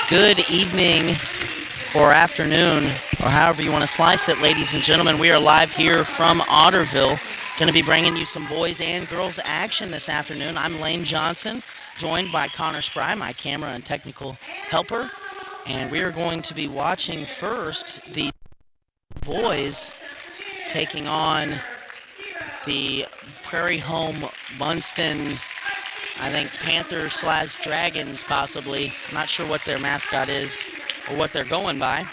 Good evening or afternoon, or however you want to slice it, ladies and gentlemen. We are live here from Otterville. Going to be bringing you some boys and girls action this afternoon. I'm Lane Johnson, joined by Connor Spry, my camera and technical helper. And we are going to be watching first the boys taking on the Prairie home Bunceton, I think Panthers/Dragons possibly. I'm not sure what their mascot is or what they're going by.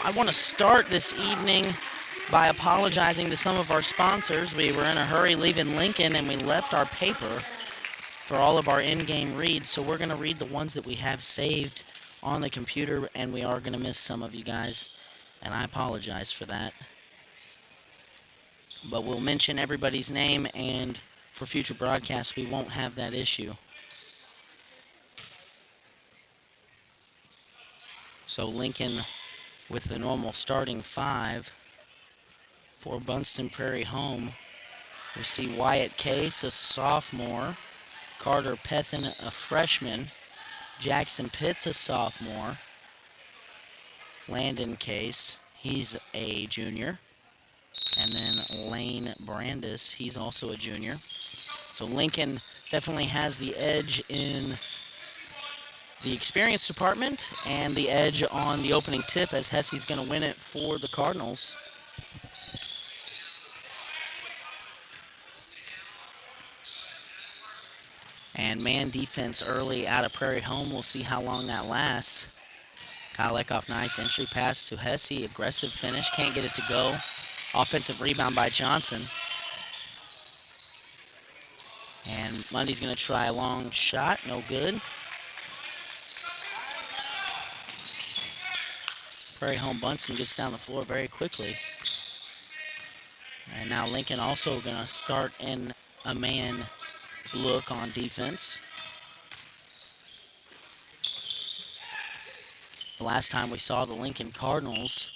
I want to start this evening by apologizing to some of our sponsors. We were in a hurry leaving Lincoln and we left our paper for all of our in-game reads, so we're going to read the ones that we have saved on the computer, and we are going to miss some of you guys, and I apologize for that. But we'll mention everybody's name, and for future broadcasts, we won't have that issue. So Lincoln with the normal starting five for Bunceton Prairie home. We see Wyatt Case, a sophomore, Carter Pethin, a freshman, Jackson Pitts, a sophomore, Landon Case, he's a junior, and then Lane Brandis, he's also a junior. So Lincoln definitely has the edge in the experience department and the edge on the opening tip, as Hesse's going to win it for the Cardinals. And man defense early out of Prairie home. We'll see how long that lasts. Kyle Eckhoff, nice entry pass to Hesse. Aggressive finish, can't get it to go. Offensive rebound by Johnson. And Mundy's going to try a long shot, no good. Prairie home Bunceton gets down the floor very quickly. And now Lincoln also going to start in a man look on defense. The last time we saw the Lincoln Cardinals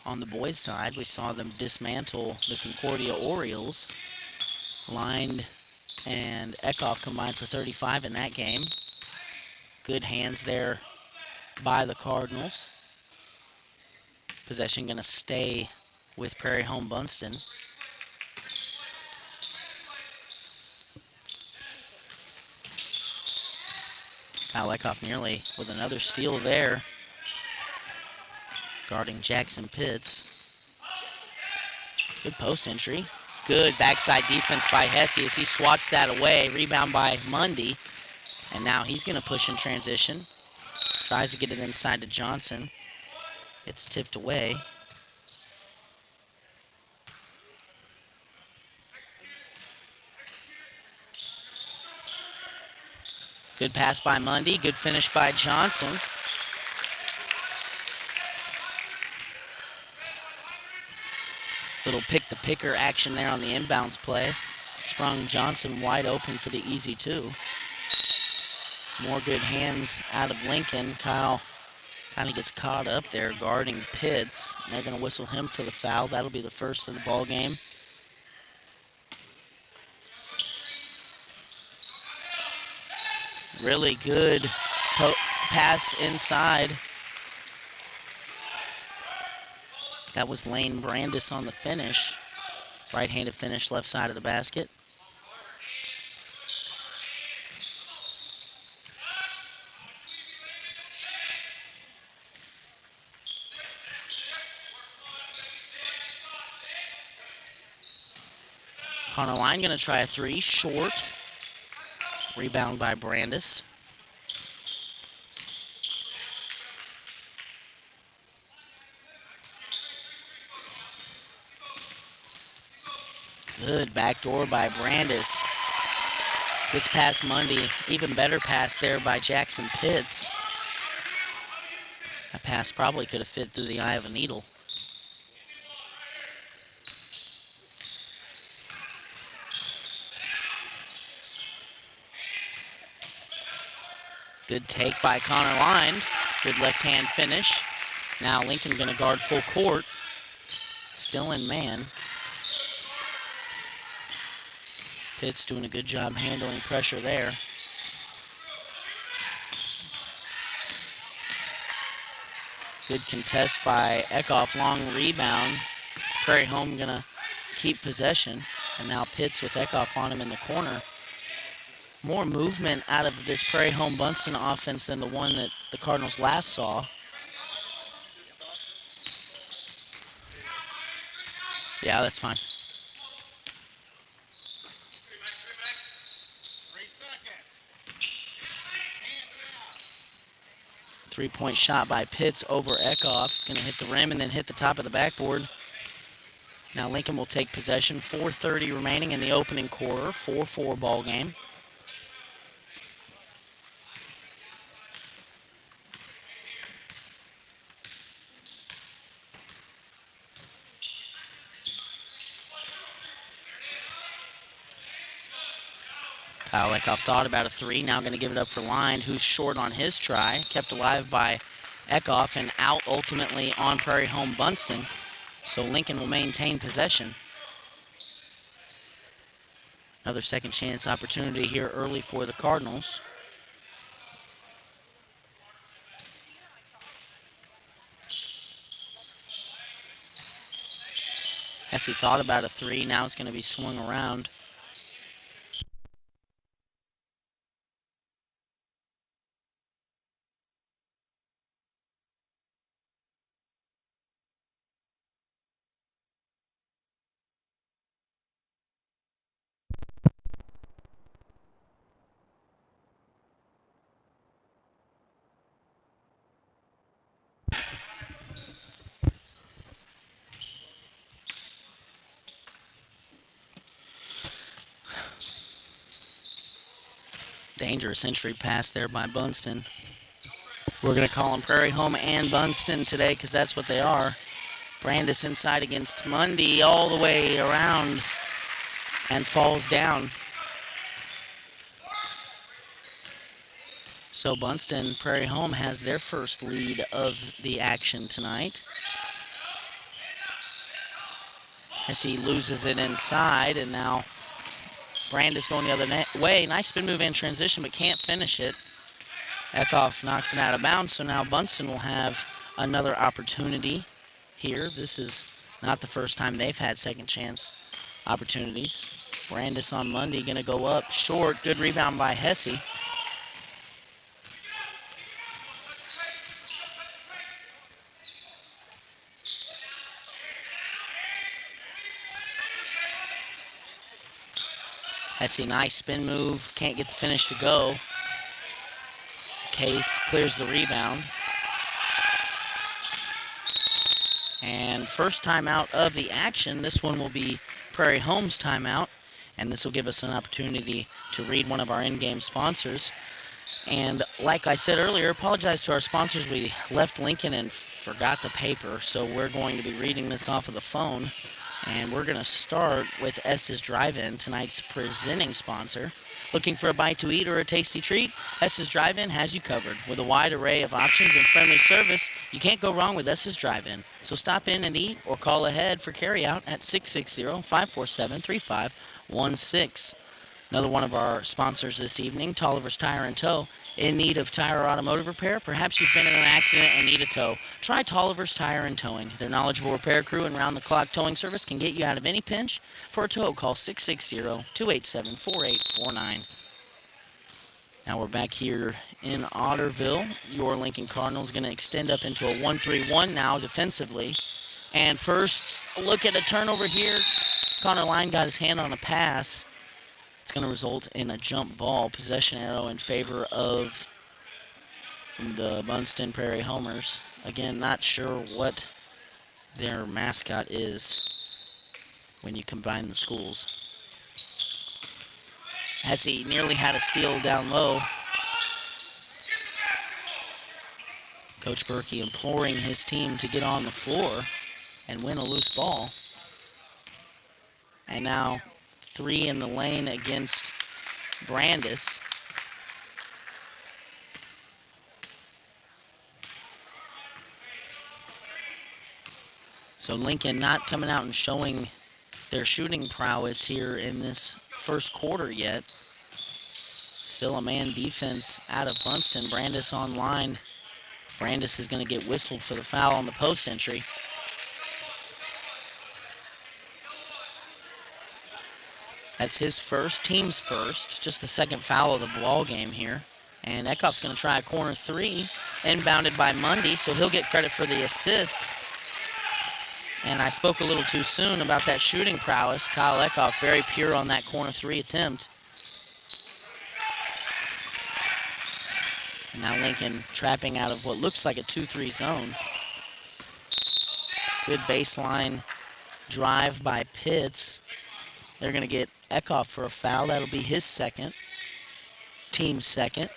on the boys' side, we saw them dismantle the Concordia Orioles. Lined and Eckhoff combined for 35 in that game. Good hands there by the Cardinals. Possession going to stay with Prairie home Bunceton. Kyle Eckhoff nearly with another steal there, guarding Jackson Pitts. Good post entry. Good backside defense by Hesse as he swats that away. Rebound by Mundy. And now he's going to push in transition. Tries to get it inside to Johnson. It's tipped away. Good pass by Mundy. Good finish by Johnson. Little pick-the-picker action there on the inbounds play. Sprung Johnson wide open for the easy two. More good hands out of Lincoln. Kyle kind of gets caught up there guarding Pitts. They're going to whistle him for the foul. That'll be the first of the ball game. Really good pass inside. That was Lane Brandis on the finish. Right-handed finish, left side of the basket. Connor Line going to try a three, short. Rebound by Brandis. Good backdoor by Brandis. Gets past Mundy. Even better pass there by Jackson Pitts. That pass probably could have fit through the eye of a needle. Good take by Connor Line. Good left-hand finish. Now Lincoln going to guard full court. Still in man. Pitts doing a good job handling pressure there. Good contest by Eckhoff. Long rebound. Prairie Home going to keep possession. And now Pitts with Eckhoff on him in the corner. More movement out of this Prairie Home Bunceton offense than the one that the Cardinals last saw. Yeah, that's fine. 3-point shot by Pitts over Eckhoff. It's going to hit the rim and then hit the top of the backboard. Now Lincoln will take possession. 4:30 remaining in the opening quarter. 4-4 ball game. Kyle Eckhoff thought about a three. Now going to give it up for Line, who's short on his try. Kept alive by Eckhoff and out ultimately on Prairie Home Bunceton. So Lincoln will maintain possession. Another second chance opportunity here early for the Cardinals. Hesse thought about a three. Now it's going to be swung around. Dangerous entry pass there by Bunceton. We're going to call them Prairie Home and Bunceton today because that's what they are. Brandis inside against Mundy all the way around and falls down. So Bunceton, Prairie Home has their first lead of the action tonight. As he loses it inside, and now Brandis going the other way. Nice spin move in transition, but can't finish it. Eckhoff knocks it out of bounds, so now Bunceton will have another opportunity here. This is not the first time they've had second chance opportunities. Brandis on Mundy going to go up short. Good rebound by Hesse. Hesse, nice spin move. Can't get the finish to go. Case clears the rebound. And first timeout of the action. This one will be Prairie Home's timeout. And this will give us an opportunity to read one of our in-game sponsors. And like I said earlier, apologize to our sponsors. We left Lincoln and forgot the paper. So we're going to be reading this off of the phone. And we're going to start with S's Drive-In, tonight's presenting sponsor. Looking for a bite to eat or a tasty treat? S's Drive-In has you covered. With a wide array of options and friendly service, you can't go wrong with S's Drive-In. So stop in and eat or call ahead for carryout at 660-547-3516. Another one of our sponsors this evening, Tolliver's Tire and Tow. In need of tire or automotive repair? Perhaps you've been in an accident and need a tow. Try Tolliver's Tire and Towing. Their knowledgeable repair crew and round-the-clock towing service can get you out of any pinch. For a tow, call 660-287-4849. Now we're back here in Otterville. Your Lincoln Cardinals going to extend up into a 1-3-1 now defensively. And first, look at a turnover here. Connor Line got his hand on a pass. It's going to result in a jump ball, possession arrow in favor of the Bunceton Prairie Homers. Again, not sure what their mascot is when you combine the schools. Hesse nearly had a steal down low. Coach Berkey imploring his team to get on the floor and win a loose ball. And now 3 in the lane against Brandis. So Lincoln not coming out and showing their shooting prowess here in this first quarter yet. Still a man defense out of Bunceton. Brandis on line Brandis is going to get whistled for the foul on the post entry. That's his first, team's first, just the second foul of the ball game here. And Eckhoff's going to try a corner three, inbounded by Mundy, so he'll get credit for the assist. And I spoke a little too soon about that shooting prowess. Kyle Eckhoff very pure on that corner three attempt. And now Lincoln trapping out of what looks like a 2-3 zone. Good baseline drive by Pitts. They're going to get Eckhoff for a foul. That'll be his second, team's second.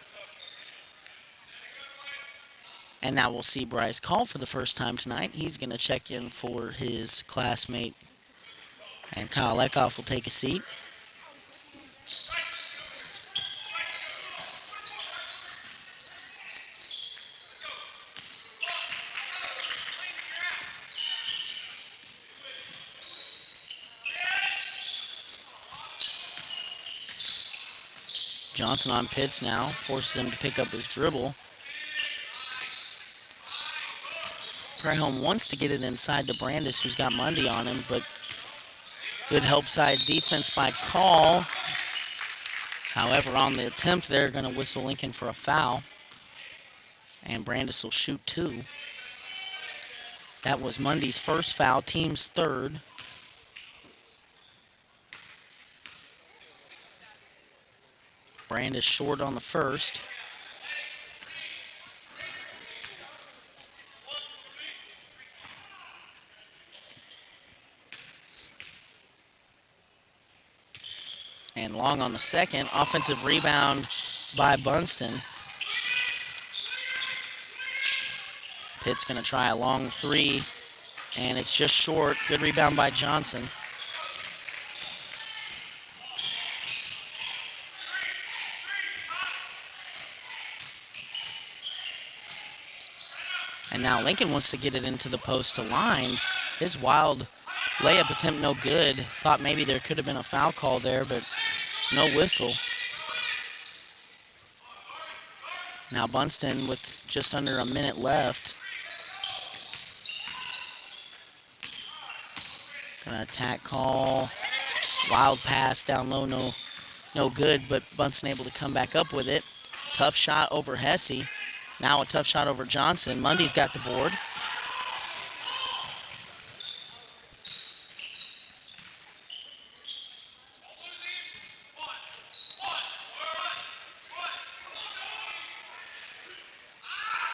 And now we'll see Bryce call for the first time tonight. He's going to check in for his classmate. And Kyle Eckhoff will take a seat. Johnson on Pitts now, forces him to pick up his dribble. Prairie Home wants to get it inside to Brandis, who's got Mundy on him, but good help side defense by Call. However, on the attempt, they're going to whistle Lincoln for a foul, and Brandis will shoot two. That was Mundy's first foul, team's third. Brandis short on the first. And long on the second. Offensive rebound by Bunceton. Pitt's going to try a long three, and it's just short. Good rebound by Johnson. And now Lincoln wants to get it into the post aligned. His wild layup attempt no good. Thought maybe there could have been a foul call there, but no whistle. Now Bunceton with just under a minute left. Gonna attack call. Wild pass down low, no good, but Bunceton able to come back up with it. Tough shot over Hesse. Now a tough shot over Johnson. Mundy's got the board.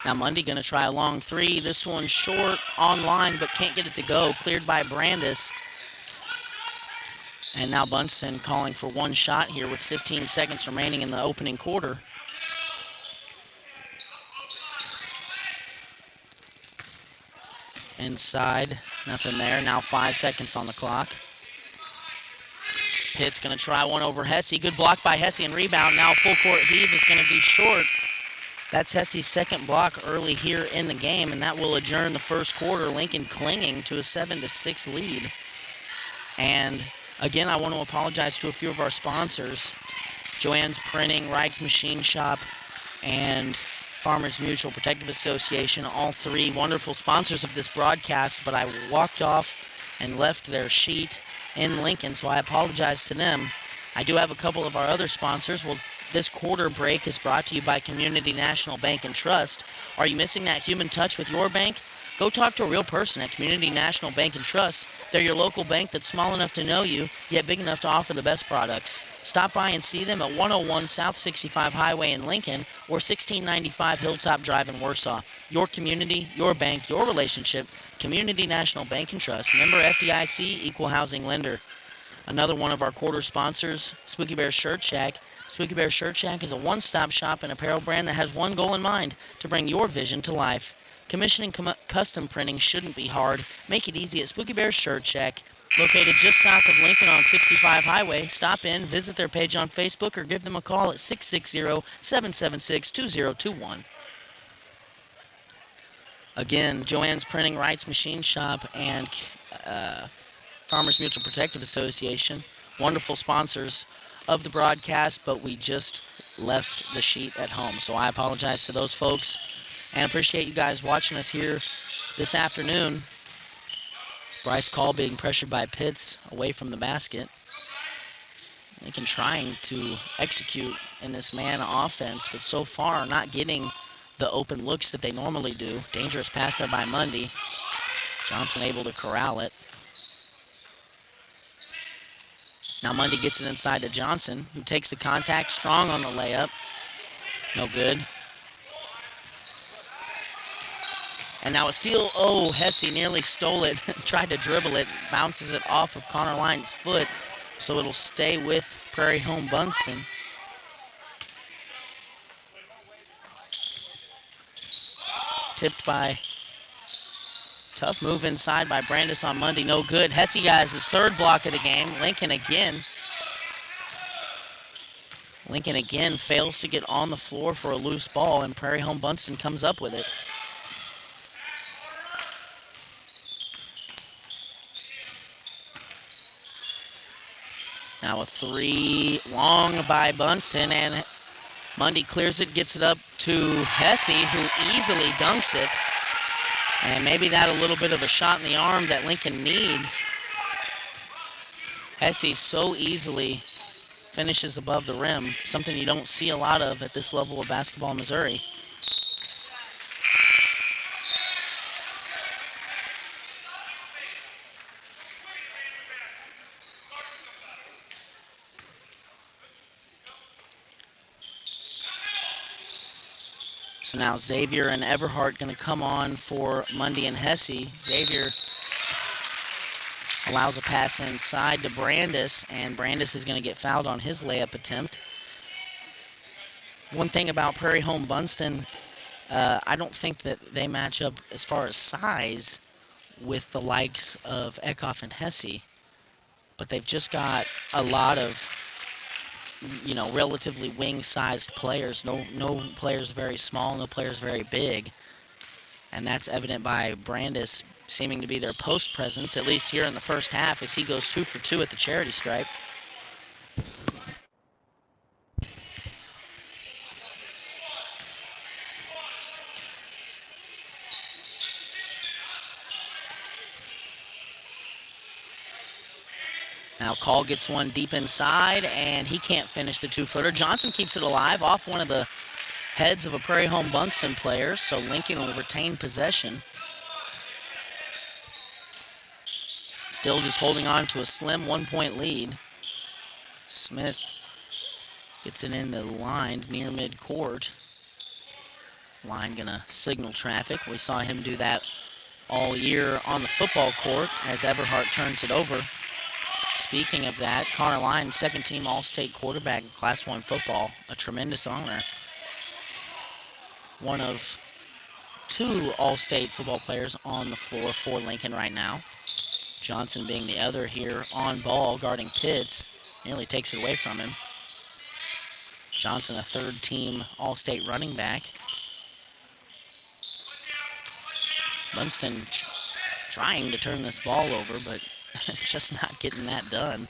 Now Mundy going to try a long three. This one's short, on line, but can't get it to go. Cleared by Brandis. And now Bunceton calling for one shot here with 15 seconds remaining in the opening quarter. Inside, nothing there. Now 5 seconds on the clock. Pitt's going to try one over Hesse. Good block by Hesse and rebound. Now full court heave is going to be short. That's Hesse's second block early here in the game, and that will adjourn the first quarter. Lincoln clinging to a 7-6 lead. And again, I want to apologize to a few of our sponsors. Joanne's Printing, Wright's Machine Shop, and Farmers Mutual Protective Association, all three wonderful sponsors of this broadcast, but I walked off and left their sheet in Lincoln, so I apologize to them. I do have a couple of our other sponsors. Well, this quarter break is brought to you by Community National Bank and Trust. Are you missing that human touch with your bank? Go talk to a real person at Community National Bank and Trust. They're your local bank that's small enough to know you, yet big enough to offer the best products. Stop by and see them at 101 South 65 Highway in Lincoln or 1695 Hilltop Drive in Warsaw. Your community, your bank, your relationship. Community National Bank and Trust. Member FDIC, Equal Housing Lender. Another one of our quarter sponsors, Spooky Bear Shirt Shack. Spooky Bear Shirt Shack is a one-stop shop and apparel brand that has one goal in mind, to bring your vision to life. Commissioning custom printing shouldn't be hard. Make it easy at Spooky Bear Shirt Shack, located just south of Lincoln on 65 Highway. Stop in, visit their page on Facebook, or give them a call at 660-776-2021. Again, Joanne's Printing, Wright's Machine Shop, and Farmers Mutual Protective Association, wonderful sponsors of the broadcast, but we just left the sheet at home. So I apologize to those folks. and appreciate you guys watching us here this afternoon. Bryce Call being pressured by Pitts away from the basket. Lincoln trying to execute in this man offense, but so far not getting the open looks that they normally do. Dangerous pass there by Mundy. Johnson able to corral it. Now Mundy gets it inside to Johnson, who takes the contact, strong on the layup. No good. And now a steal. Oh, Hesse nearly stole it, tried to dribble it, bounces it off of Connor Lyon's foot, so it'll stay with Prairie home Bunceton. Tipped by, tough move inside by Brandis on Mundy, no good. Hesse guys his third block of the game. Lincoln again fails to get on the floor for a loose ball, and Prairie home Bunceton comes up with it. Now a three, long by Bunceton, and Mundy clears it, gets it up to Hesse, who easily dunks it. And maybe that a little bit of a shot in the arm that Lincoln needs. Hesse so easily finishes above the rim, something you don't see a lot of at this level of basketball in Missouri. So now Xavier and Everhart going to come on for Mundy and Hesse. Xavier allows a pass inside to Brandis, and Brandis is going to get fouled on his layup attempt. One thing about Prairie home Bunceton, I don't think that they match up as far as size with the likes of Eckhoff and Hesse, but they've just got a lot of relatively wing-sized players. No players very small, no players very big. And that's evident by Brandis seeming to be their post presence, at least here in the first half, as he goes 2 for 2 at the charity stripe. Now Call gets one deep inside, and he can't finish the 2-footer. Johnson keeps it alive off one of the heads of a Prairie home Bunceton player, so Lincoln will retain possession. Still just holding on to a slim 1-point lead. Smith gets it into the line near midcourt. Line gonna signal traffic. We saw him do that all year on the football court as Everhart turns it over. Speaking of that, Connor Lyon, second-team All-State quarterback in Class 1 football, a tremendous honor. One of 2 All-State football players on the floor for Lincoln right now. Johnson being the other here on ball, guarding Pitts, nearly takes it away from him. Johnson, a third-team All-State running back. Bunceton trying to turn this ball over, but just not getting that done.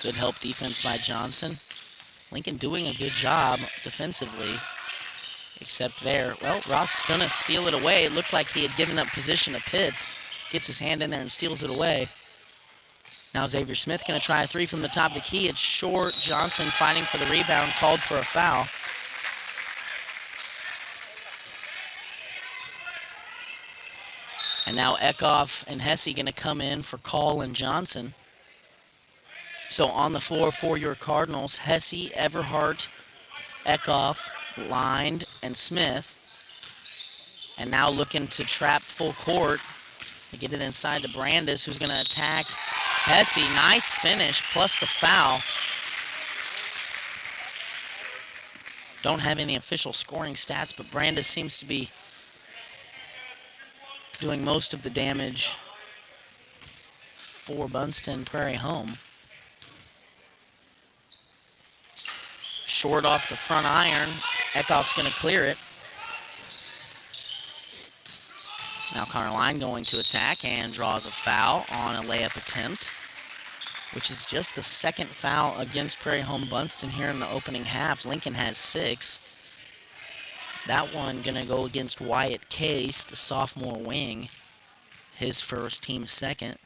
Good help defense by Johnson. Lincoln doing a good job defensively, except there. Well, Ross is going to steal it away. It looked like he had given up position to Pitts. Gets his hand in there and steals it away. Now Xavier Smith going to try a three from the top of the key. It's short. Johnson fighting for the rebound, called for a foul. And now Eckhoff and Hesse going to come in for Call and Johnson. So on the floor for your Cardinals, Hesse, Everhart, Eckhoff, Lined, and Smith. And now looking to trap full court. They get it inside to Brandis, who's going to attack Hesse. Nice finish, plus the foul. Don't have any official scoring stats, but Brandis seems to be doing most of the damage for Bunceton Prairie home. Short off the front iron. Eckhoff's going to clear it. Now Connor Line going to attack and draws a foul on a layup attempt, which is just the second foul against Prairie home Bunceton here in the opening half. Lincoln has 6. That one going to go against Wyatt Case, the sophomore wing. His first, team second.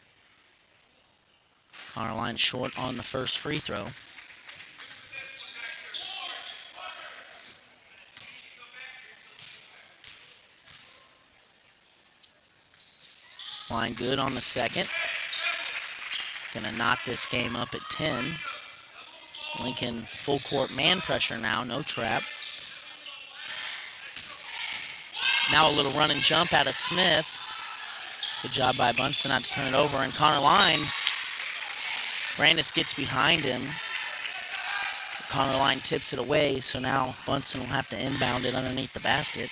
Caroline short on the first free throw. Line good on the second. Gonna knot this game up at 10. Lincoln full court man pressure now, no trap. Now a little run and jump out of Smith. Good job by Bunceton not to turn it over. And Connor Line, Brandis gets behind him. Connor Line tips it away, so now Bunceton will have to inbound it underneath the basket.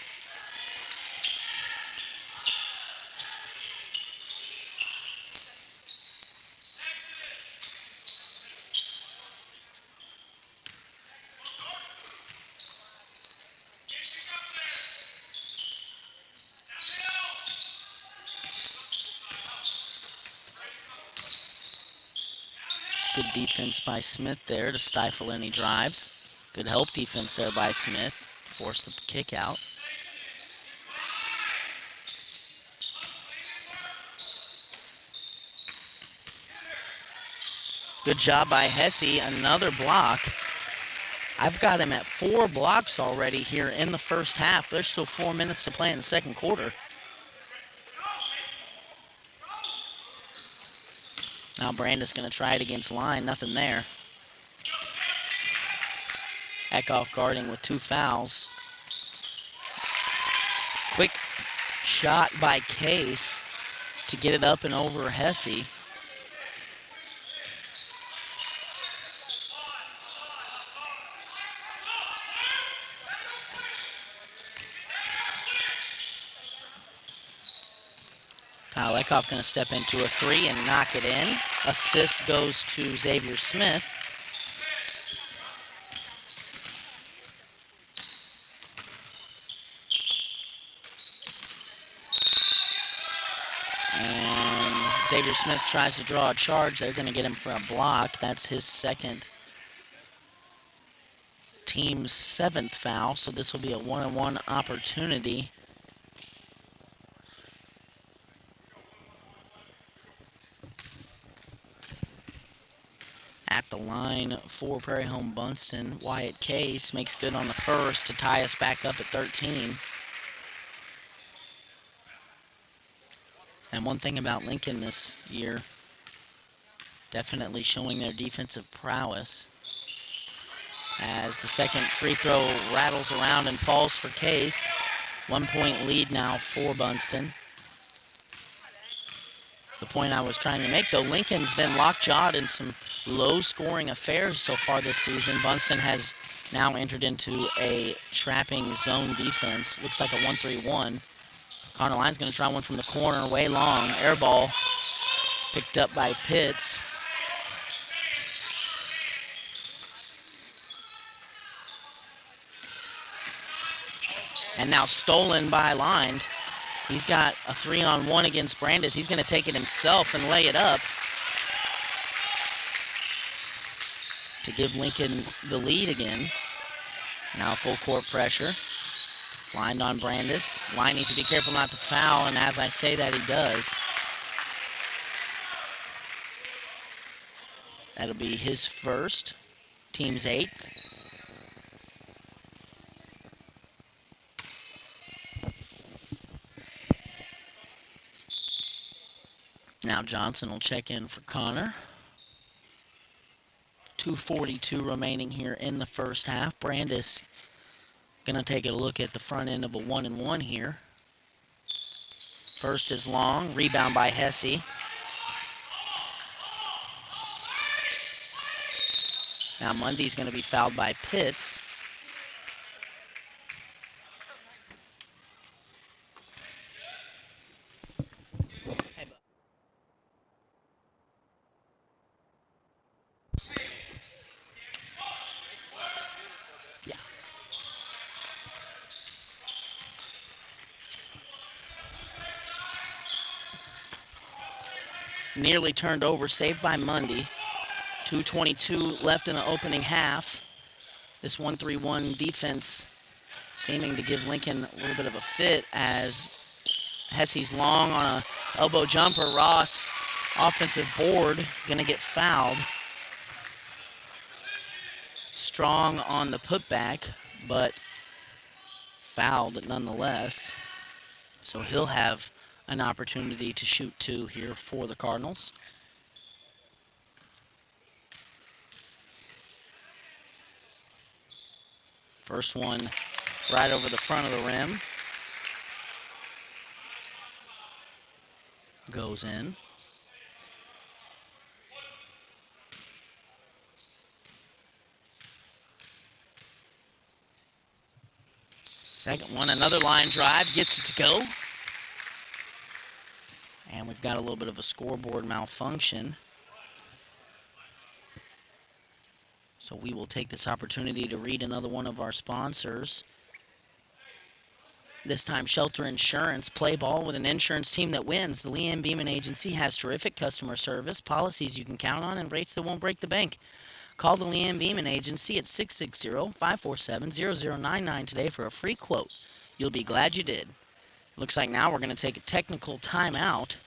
Good defense by Smith there to stifle any drives. Good help defense there by Smith. Force the kick out. Good job by Hesse. Another block. I've got him at 4 blocks already here in the first half. There's still 4 minutes to play in the second quarter. Now Brandis going to try it against Line. Nothing there. Eckhoff guarding with 2 fouls. Quick shot by Case to get it up and over Hesse. Kyle Eckhoff going to step into a 3 and knock it in. Assist goes to Xavier Smith. And Xavier Smith tries to draw a charge. They're going to get him for a block. That's his second. Team's 7th foul, so this will be a 1-on-1 opportunity. At the line for Prairie Home Bunceton, Wyatt Case makes good on the first to tie us back up at 13. And one thing about Lincoln this year, definitely showing their defensive prowess. As the second free throw rattles around and falls for Case. 1-point lead now for Bunceton. The point I was trying to make, though, Lincoln's been lockjawed in some low-scoring affairs so far this season. Bunceton has now entered into a trapping zone defense. Looks like a 1-3-1. Connor Line's going to try one from the corner, way long. Air ball picked up by Pitts. And now stolen by Line. He's got a 3-on-1 against Brandis. He's going to take it himself and lay it up to give Lincoln the lead again. Now full court pressure. Lined on Brandis. Line needs to be careful not to foul, and as I say that, he does. That'll be his first, team's 8th. Now Johnson will check in for Connor. 2:42 remaining here in the first half. Brandis going to take a look at the front end of a 1-and-1 here. First is long. Rebound by Hesse. Now Mundy's going to be fouled by Pitts. Nearly turned over, saved by Mundy. 2:22 left in the opening half. This 1-3-1 defense seeming to give Lincoln a little bit of a fit as Hesse's long on a elbow jumper. Ross, offensive board, going to get fouled. Strong on the putback, but fouled nonetheless. So he'll have an opportunity to shoot two here for the Cardinals. First one right over the front of the rim. Goes in. Second one, another line drive, gets it to go. And we've got a little bit of a scoreboard malfunction. So we will take this opportunity to read another one of our sponsors. This time, Shelter Insurance. Play ball with an insurance team that wins. The Leanne Beeman Agency has terrific customer service, policies you can count on, and rates that won't break the bank. Call the Leanne Beeman Agency at 660-547-0099 today for a free quote. You'll be glad you did. Looks like now we're going to take a technical timeout,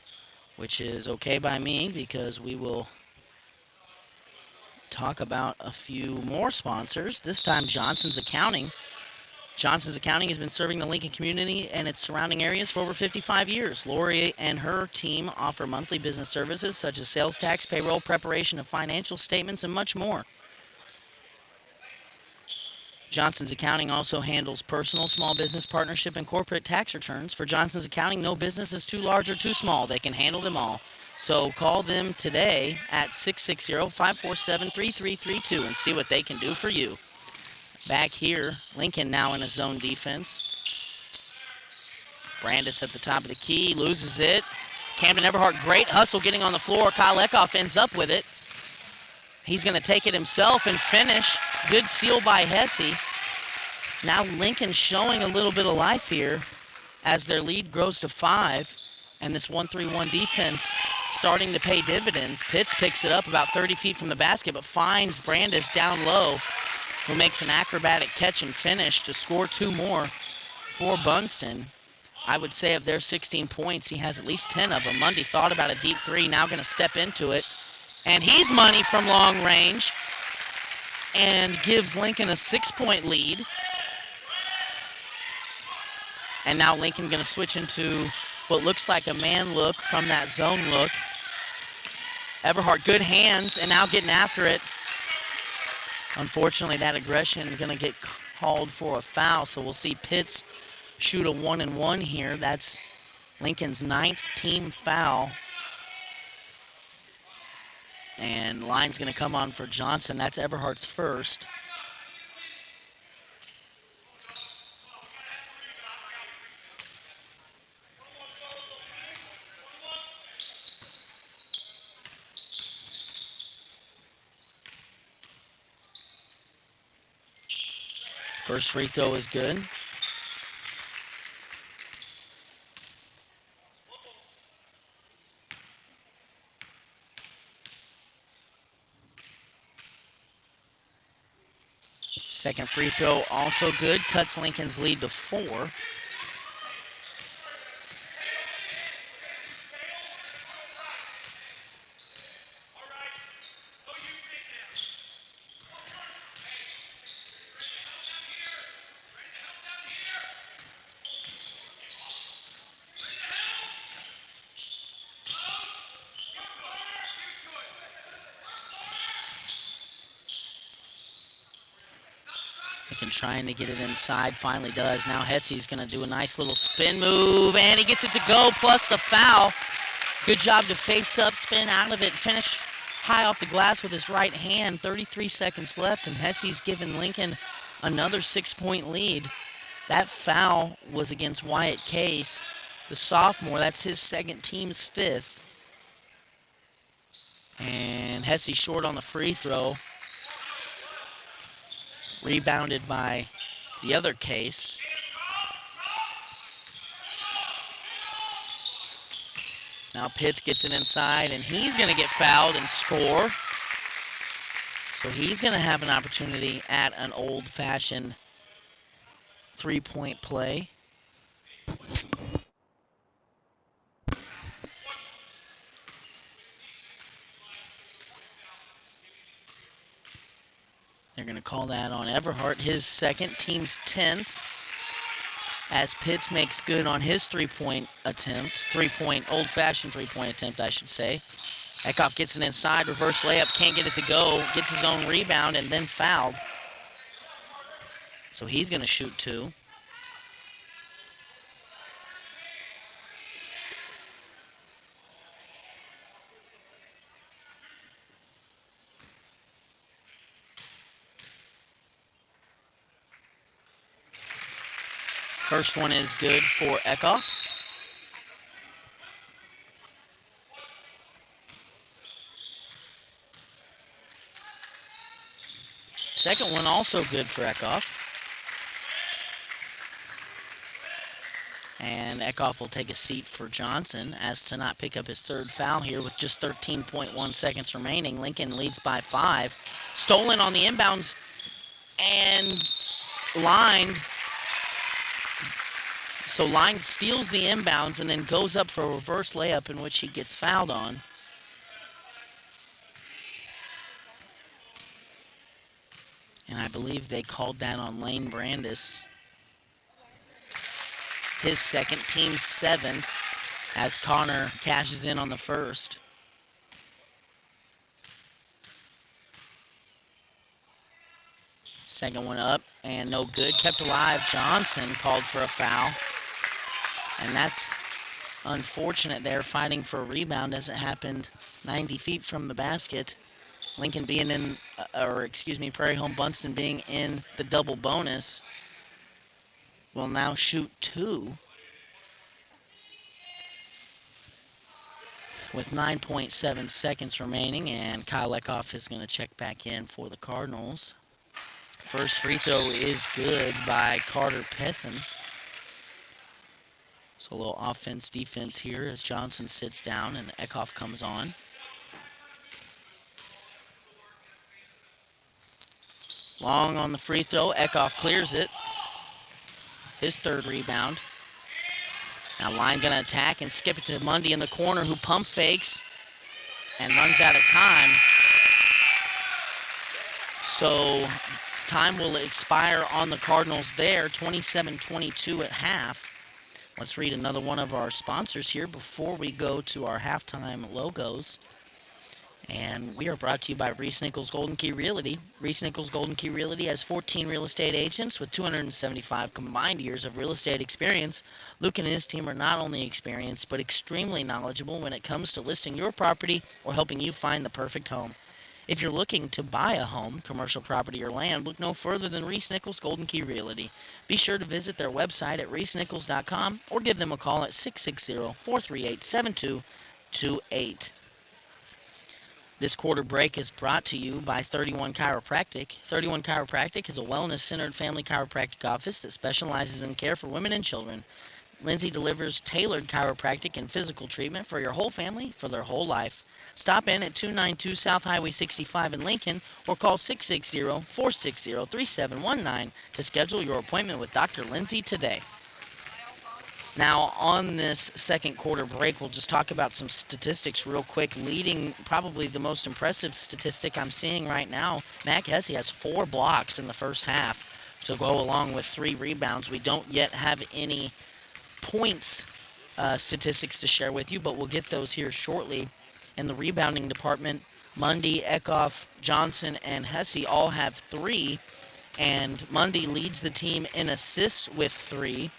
which is okay by me because we will talk about a few more sponsors. This time, Johnson's Accounting. Johnson's Accounting has been serving the Lincoln community and its surrounding areas for over 55 years. Lori and her team offer monthly business services such as sales tax, payroll, preparation of financial statements, and much more. Johnson's Accounting also handles personal, small business, partnership, and corporate tax returns. For Johnson's Accounting, no business is too large or too small. They can handle them all. So call them today at 660-547-3332 and see what they can do for you. Back here, Lincoln now in a zone defense. Brandis at the top of the key, loses it. Camden Everhart, great hustle getting on the floor. Kyle Eckhoff ends up with it. He's going to take it himself and finish. Good seal by Hesse. Now Lincoln showing a little bit of life here as their lead grows to 5. And this 1-3-1 defense starting to pay dividends. Pitts picks it up about 30 feet from the basket, but finds Brandis down low, who makes an acrobatic catch and finish to score 2 more for Bunceton. I would say of their 16 points, he has at least 10 of them. Mundy thought about a deep three, now going to step into it. And he's money from long range and gives Lincoln a 6-point lead. And now Lincoln going to switch into what looks like a man look from that zone look. Everhart, good hands, and now getting after it. Unfortunately, that aggression going to get called for a foul, so we'll see Pitts shoot a 1-and-1 here. That's Lincoln's 9th team foul. And line's going to come on for Johnson. That's Everhart's first. First free throw is good. Second free throw also good. Cuts Lincoln's lead to 4. Lincoln trying to get it inside, finally does. Now Hesse's going to do a nice little spin move, and he gets it to go, plus the foul. Good job to face up, spin out of it, finish high off the glass with his right hand. 33 seconds left, and Hesse's given Lincoln another 6-point lead. That foul was against Wyatt Case, the sophomore. That's his second, team's 5th. And Hesse short on the free throw. Rebounded by the other Case. Now Pitts gets it inside, and he's going to get fouled and score. So he's going to have an opportunity at an old-fashioned three-point play. They're going to call that on Everhart, his second, team's 10th, as Pitts makes good on his three-point attempt, old-fashioned three-point attempt, I should say. Eckhoff gets it inside, reverse layup, can't get it to go, gets his own rebound, and then fouled. So he's going to shoot two. First one is good for Eckhoff. Second one also good for Eckhoff. And Eckhoff will take a seat for Johnson as to not pick up his third foul here with just 13.1 seconds remaining. Lincoln leads by 5. Stolen on the inbounds and lined. So Line steals the inbounds and then goes up for a reverse layup in which he gets fouled on. And I believe they called that on Lane Brandis. His second, team 7, as Connor cashes in on the first. Second one up and no good. Kept alive. Johnson called for a foul. And that's unfortunate. They're fighting for a rebound as it happened 90 feet from the basket. Lincoln being in, Prairie Home Bunceton being in the double bonus will now shoot two with 9.7 seconds remaining, and Kyle Eckhoff is going to check back in for the Cardinals. First free throw is good by Carter Pethin. So a little offense-defense here as Johnson sits down and Eckhoff comes on. Long on the free throw. Eckhoff clears it. His third rebound. Now Line going to attack and skip it to Mundy in the corner, who pump fakes and runs out of time. So time will expire on the Cardinals there, 27-22 at half. Let's read another one of our sponsors here before we go to our halftime logos. And we are brought to you by Reese Nichols Golden Key Realty. Reese Nichols Golden Key Realty has 14 real estate agents with 275 combined years of real estate experience. Luke and his team are not only experienced, but extremely knowledgeable when it comes to listing your property or helping you find the perfect home. If you're looking to buy a home, commercial property, or land, look no further than Reese Nichols Golden Key Realty. Be sure to visit their website at reesenichols.com or give them a call at 660-438-7228. This quarter break is brought to you by 31 Chiropractic. 31 Chiropractic is a wellness-centered family chiropractic office that specializes in care for women and children. Lindsay delivers tailored chiropractic and physical treatment for your whole family for their whole life. Stop in at 292 South Highway 65 in Lincoln or call 660-460-3719 to schedule your appointment with Dr. Lindsay today. Now, on this second quarter break, we'll just talk about some statistics real quick. Leading, probably the most impressive statistic I'm seeing right now, Mac Hesse has 4 blocks in the first half to go along with 3 rebounds. We don't yet have any points statistics to share with you, but we'll get those here shortly. In the rebounding department, Mundy, Eckhoff, Johnson, and Hesse all have 3, and Mundy leads the team in assists with 3.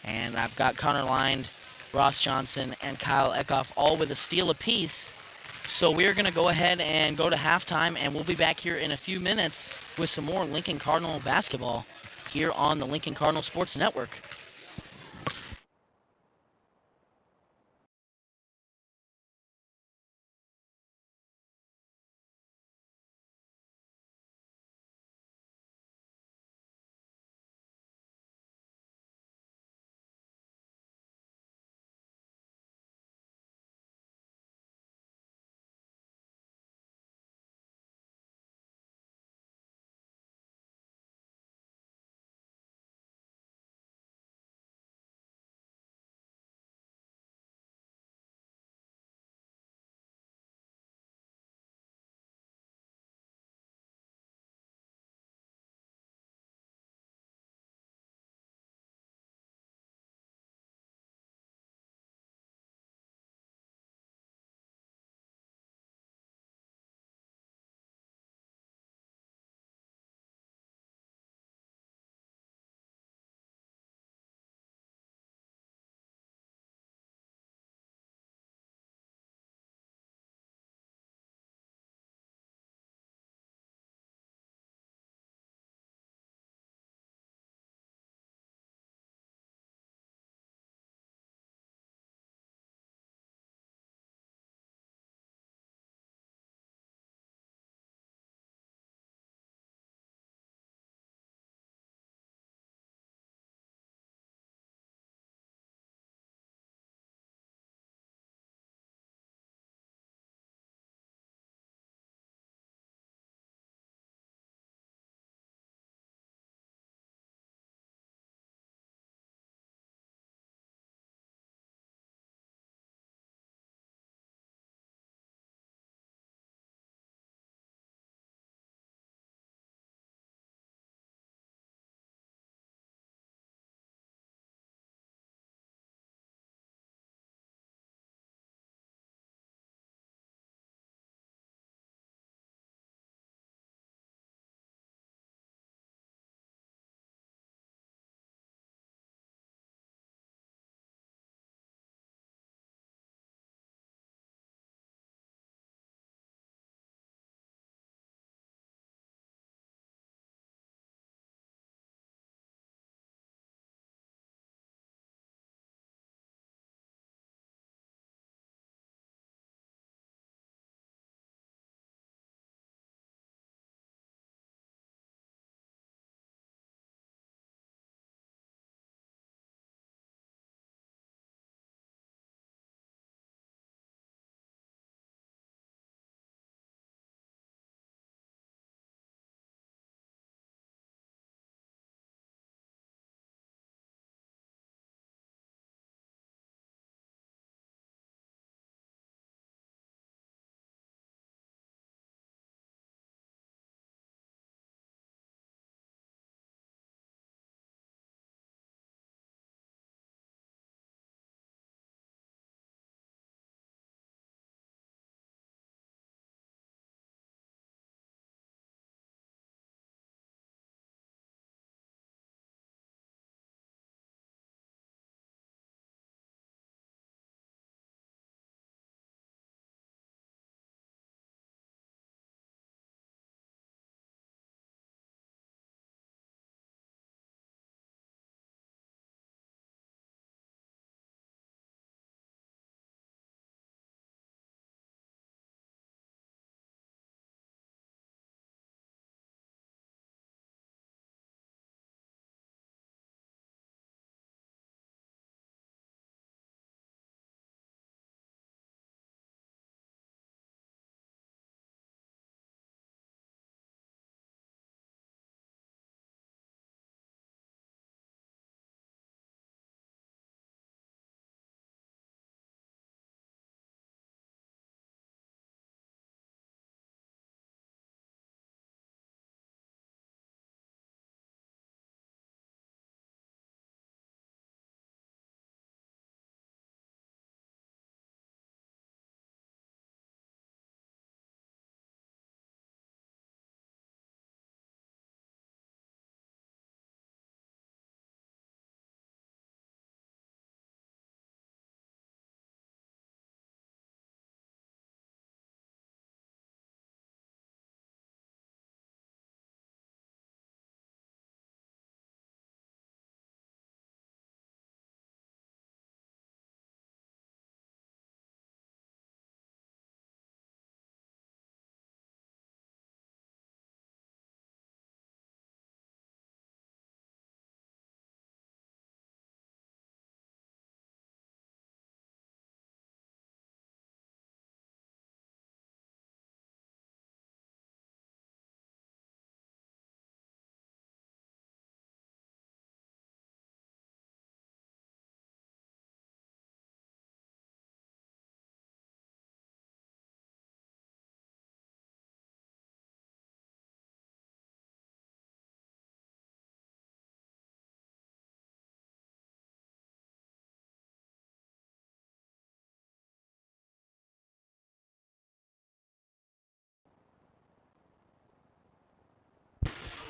And I've got Connor Lind, Ross Johnson, and Kyle Eckhoff all with a steal apiece. So we're going to go ahead and go to halftime, and we'll be back here in a few minutes with some more Lincoln Cardinal basketball here on the Lincoln Cardinal Sports Network.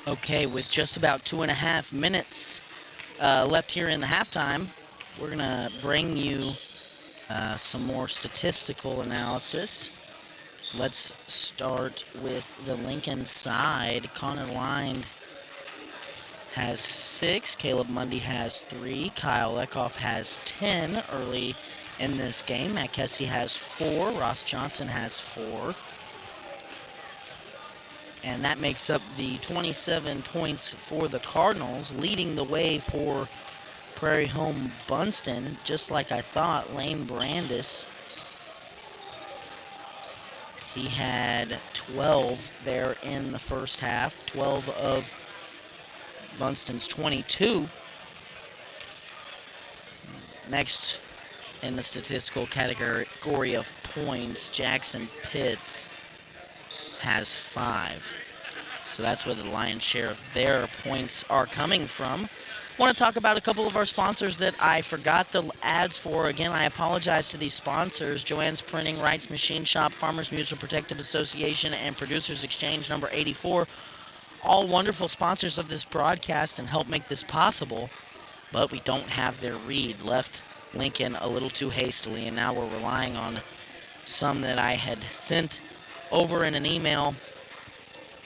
Okay, with just about 2.5 minutes left here in the halftime, we're going to bring you some more statistical analysis. Let's start with the Lincoln side. Connor Line has 6, Caleb Mundy has 3, Kyle Eckhoff has 10 early in this game. Matt Kessie has 4, Ross Johnson has 4. And that makes up the 27 points for the Cardinals, leading the way for Prairie Home Bunceton. Just like I thought, Lane Brandis, he had 12 there in the first half, 12 of Bunceton's 22. Next in the statistical category of points, Jackson Pitts has 5. So that's where the lion's share of their points are coming from. I want to talk about a couple of our sponsors that I forgot the ads for. Again, I apologize to these sponsors. Joanne's Printing, Wright's Machine Shop, Farmers Mutual Protective Association, and Producers Exchange number 84. All wonderful sponsors of this broadcast and help make this possible. But we don't have their read. Left Lincoln a little too hastily, and now we're relying on some that I had sent over in an email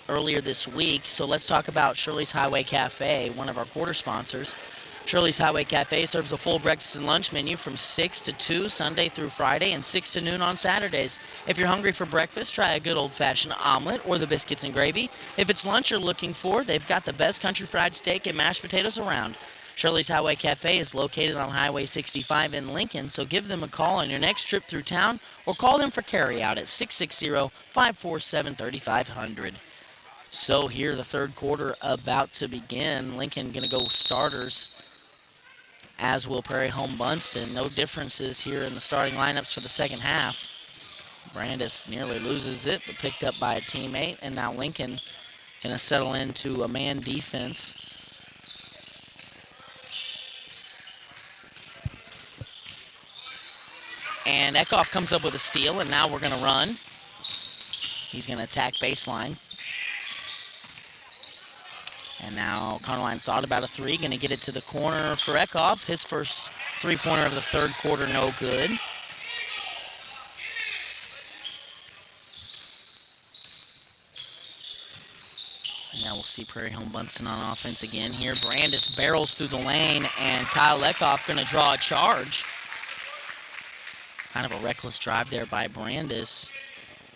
earlier this week. So let's talk about Shirley's Highway Cafe, one of our quarter sponsors. Shirley's Highway Cafe serves a full breakfast and lunch menu from 6 to 2 Sunday through Friday and 6 to noon on Saturdays. If you're hungry for breakfast, try a good old-fashioned omelet or the biscuits and gravy. If it's lunch you're looking for, they've got the best country fried steak and mashed potatoes around. Shirley's Highway Cafe is located on Highway 65 in Lincoln, so give them a call on your next trip through town or call them for carry-out at 660-547-3500. So here, the third quarter about to begin. Lincoln going to go starters, as will Prairie Home Bunceton. No differences here in the starting lineups for the second half. Brandis nearly loses it, but picked up by a teammate. And now Lincoln going to settle into a man defense. And Eckhoff comes up with a steal, and now we're going to run. He's going to attack baseline. And now Connerline thought about a three, going to get it to the corner for Eckhoff. His first three-pointer of the third quarter, no good. And now we'll see Prairie Home Bunceton on offense again here. Brandis barrels through the lane, and Kyle Eckhoff going to draw a charge. Kind of a reckless drive there by Brandis.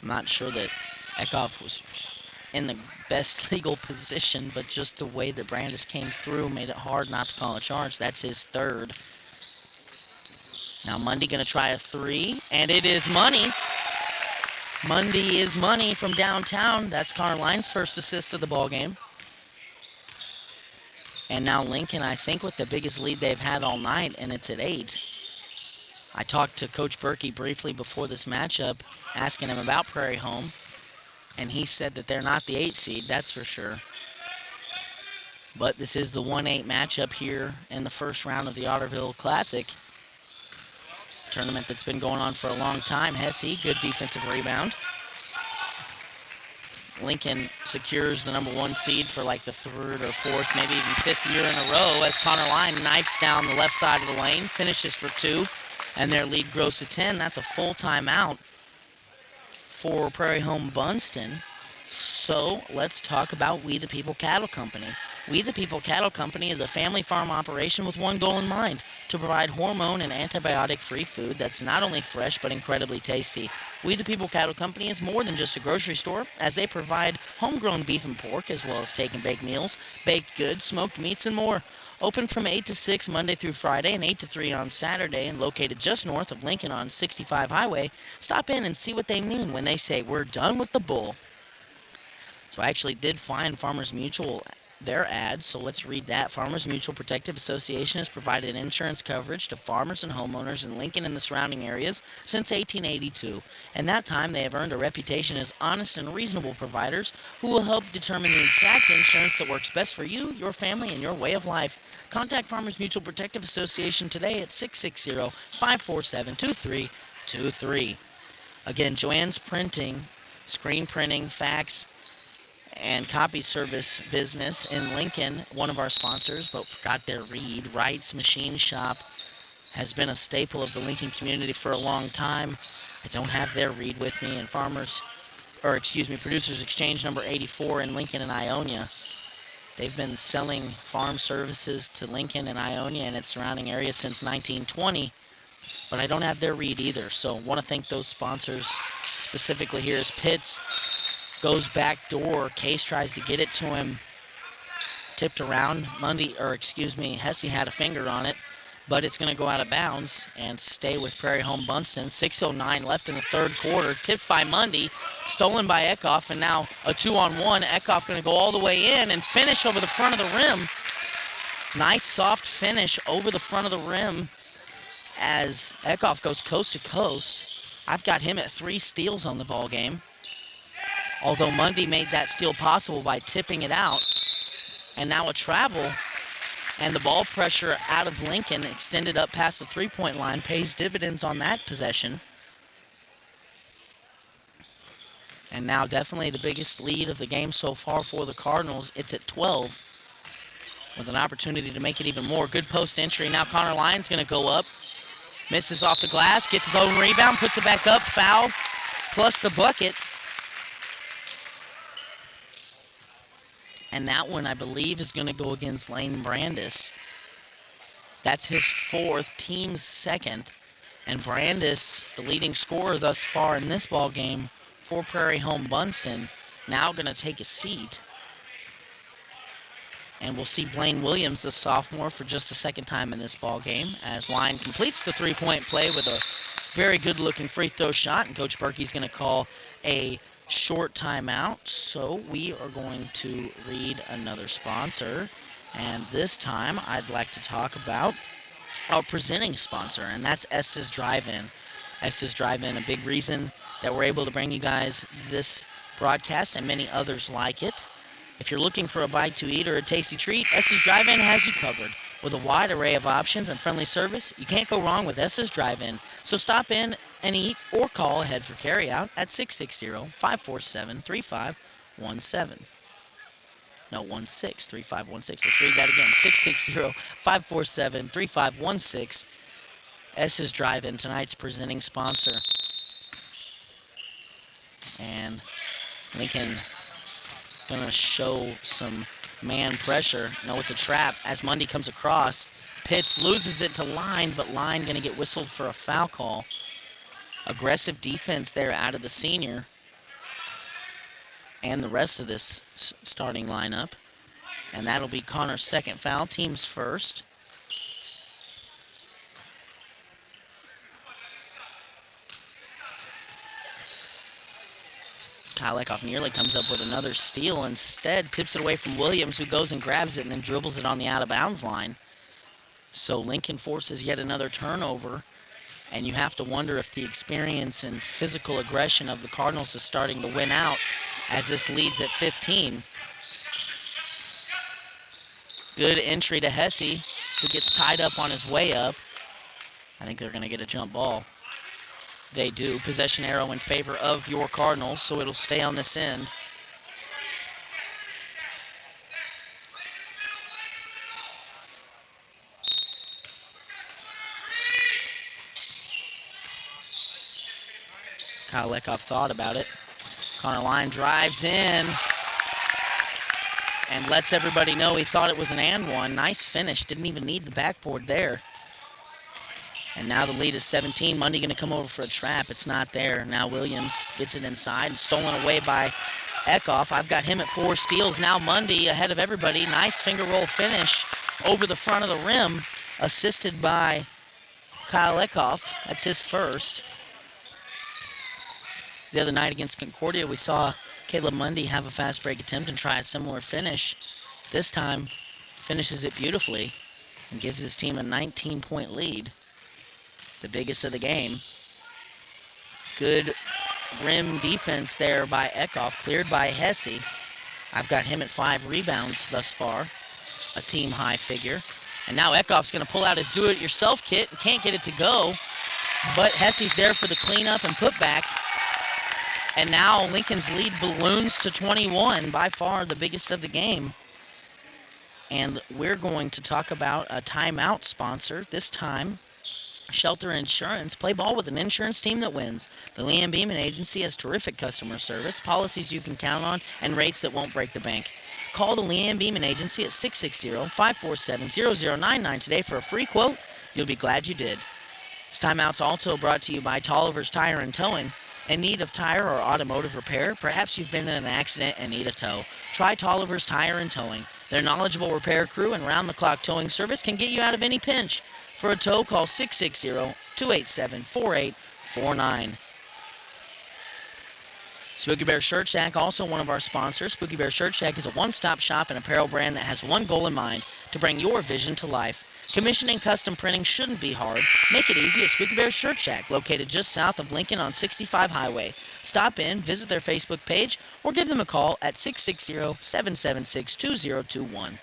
I'm not sure that Eckhoff was in the best legal position, but just the way that Brandis came through made it hard not to call a charge. That's his third. Now Mundy going to try a three, and it is money. Mundy is money from downtown. That's Carline's first assist of the ball game. And now Lincoln, I think, with the biggest lead they've had all night, and it's at 8. I talked to Coach Berkey briefly before this matchup, asking him about Prairie Home, and he said that they're not the 8 seed, that's for sure. But this is the 1-8 matchup here in the first round of the Otterville Classic. Tournament that's been going on for a long time. Hesse, good defensive rebound. Lincoln secures the number 1 seed for like the 3rd or 4th, maybe even 5th year in a row as Connor Line knifes down the left side of the lane, finishes for 2. And their lead grows to 10. That's a full timeout for Prairie Home Bunceton. So let's talk about We the People Cattle Company. We the People Cattle Company is a family farm operation with one goal in mind: to provide hormone and antibiotic-free food that's not only fresh but incredibly tasty. We the People Cattle Company is more than just a grocery store, as they provide homegrown beef and pork, as well as take and bake meals, baked goods, smoked meats, and more. Open from 8 to 6 Monday through Friday and 8 to 3 on Saturday, and located just north of Lincoln on 65 Highway. Stop in and see what they mean when they say, "We're done with the bull." So I actually did find Farmers Mutual their ad, so let's read that. Farmers Mutual Protective Association has provided insurance coverage to farmers and homeowners in Lincoln and the surrounding areas since 1882. In that time, they have earned a reputation as honest and reasonable providers who will help determine the exact insurance that works best for you, your family, and your way of life. Contact Farmers Mutual Protective Association today at 660-547-2323. Again, Joanne's Printing, screen printing, fax, and copy service business in Lincoln, one of our sponsors, but forgot their read. Wright's Machine Shop has been a staple of the Lincoln community for a long time. I don't have their read with me. And Producers Exchange number 84 in Lincoln and Ionia. They've been selling farm services to Lincoln and Ionia and its surrounding area since 1920, but I don't have their read either. So I want to thank those sponsors. Specifically here is Pitts, goes back door. Case tries to get it to him. Tipped around. Hesse had a finger on it, but it's going to go out of bounds and stay with Prairie home Bunceton. 6:09 left in the third quarter. Tipped by Mundy, stolen by Eckhoff, and now a 2-on-1. Eckhoff going to go all the way in and finish over the front of the rim. Nice soft finish over the front of the rim as Eckhoff goes coast to coast. I've got him at 3 steals on the ball game, although Mundy made that steal possible by tipping it out. And now a travel. And the ball pressure out of Lincoln extended up past the three-point line pays dividends on that possession. And now definitely the biggest lead of the game so far for the Cardinals. It's at 12 with an opportunity to make it even more. Good post entry. Now Connor Lyon's going to go up. Misses off the glass, gets his own rebound, puts it back up. Foul plus the bucket. And that one, I believe, is going to go against Lane Brandis. That's his 4th, team's 2nd. And Brandis, the leading scorer thus far in this ball game for Prairie home Bunceton, now going to take a seat. And we'll see Blaine Williams, the sophomore, for just a second time in this ball game as Lyon completes the three-point play with a very good-looking free throw shot. And Coach Berkey's going to call a short timeout, so we are going to read another sponsor, and this time I'd like to talk about our presenting sponsor, and that's Estes Drive-In. Estes Drive-In, a big reason that we're able to bring you guys this broadcast and many others like it. If you're looking for a bite to eat or a tasty treat, Estes Drive-In has you covered. With a wide array of options and friendly service, you can't go wrong with Estes Drive-In. So stop in and eat or call ahead for carryout at 660-547-3517. No, 3516. Let's read that again. 660-547-3516. Estes Drive-In, tonight's presenting sponsor. And Lincoln going to show some man pressure. No, it's a trap as Mundy comes across. Pitts loses it to Line, but Line going to get whistled for a foul call. Aggressive defense there out of the senior and the rest of this starting lineup. And that'll be Connor's 2nd foul, team's 1st. Kyle Eckhoff nearly comes up with another steal. Instead, tips it away from Williams, who goes and grabs it and then dribbles it on the out-of-bounds line. So Lincoln forces yet another turnover, and you have to wonder if the experience and physical aggression of the Cardinals is starting to win out as this leads at 15. Good entry to Hesse, who gets tied up on his way up. I think they're going to get a jump ball. They do. Possession arrow in favor of your Cardinals, so it'll stay on this end. Kyle Eckhoff thought about it. Connor Lyon drives in and lets everybody know he thought it was an and one. Nice finish. Didn't even need the backboard there. And now the lead is 17. Mundy going to come over for a trap. It's not there. Now Williams gets it inside. Stolen away by Eckhoff. I've got him at 4 steals. Now Mundy ahead of everybody. Nice finger roll finish over the front of the rim. Assisted by Kyle Eckhoff. That's his 1st. The other night against Concordia, we saw Caleb Mundy have a fast break attempt and try a similar finish. This time, finishes it beautifully and gives his team a 19-point lead. The biggest of the game. Good rim defense there by Eckhoff, cleared by Hesse. I've got him at 5 rebounds thus far, a team high figure. And now Eckhoff's going to pull out his do-it-yourself kit. Can't get it to go, but Hesse's there for the cleanup and putback. And now Lincoln's lead balloons to 21, by far the biggest of the game. And we're going to talk about a timeout sponsor. This time, Shelter Insurance. Play ball with an insurance team that wins. The Leanne Beeman Agency has terrific customer service, policies you can count on, and rates that won't break the bank. Call the Leanne Beeman Agency at 660-547-0099 today for a free quote. You'll be glad you did. This timeout's also brought to you by Tolliver's Tire and Towing. In need of tire or automotive repair? Perhaps you've been in an accident and need a tow. Try Tolliver's Tire and Towing. Their knowledgeable repair crew and round-the-clock towing service can get you out of any pinch. For a tow, call 660-287-4849. Spooky Bear Shirt Shack, also one of our sponsors. Spooky Bear Shirt Shack is a one-stop shop and apparel brand that has one goal in mind: to bring your vision to life. Commissioning custom printing shouldn't be hard. Make it easy at Spooky Bear Shirt Shack, located just south of Lincoln on 65 Highway. Stop in, visit their Facebook page, or give them a call at 660-776-2021.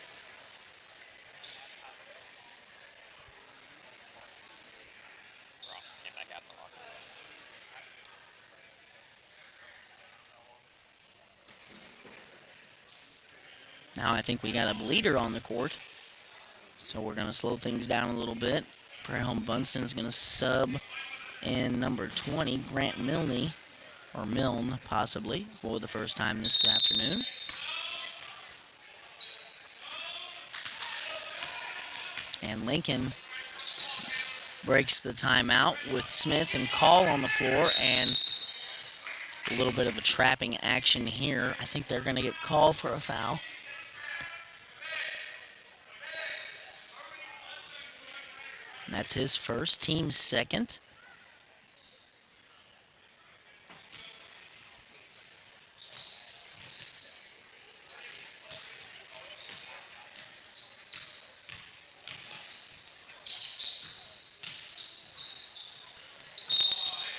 Now I think we got a bleeder on the court, so we're going to slow things down a little bit. Prairie Home Bunceton is going to sub in number 20, Grant Milne, or Milne possibly, for the first time this afternoon. And Lincoln breaks the timeout with Smith and Call on the floor, and a little bit of a trapping action here. I think they're going to get called for a foul. And that's his first, team's second.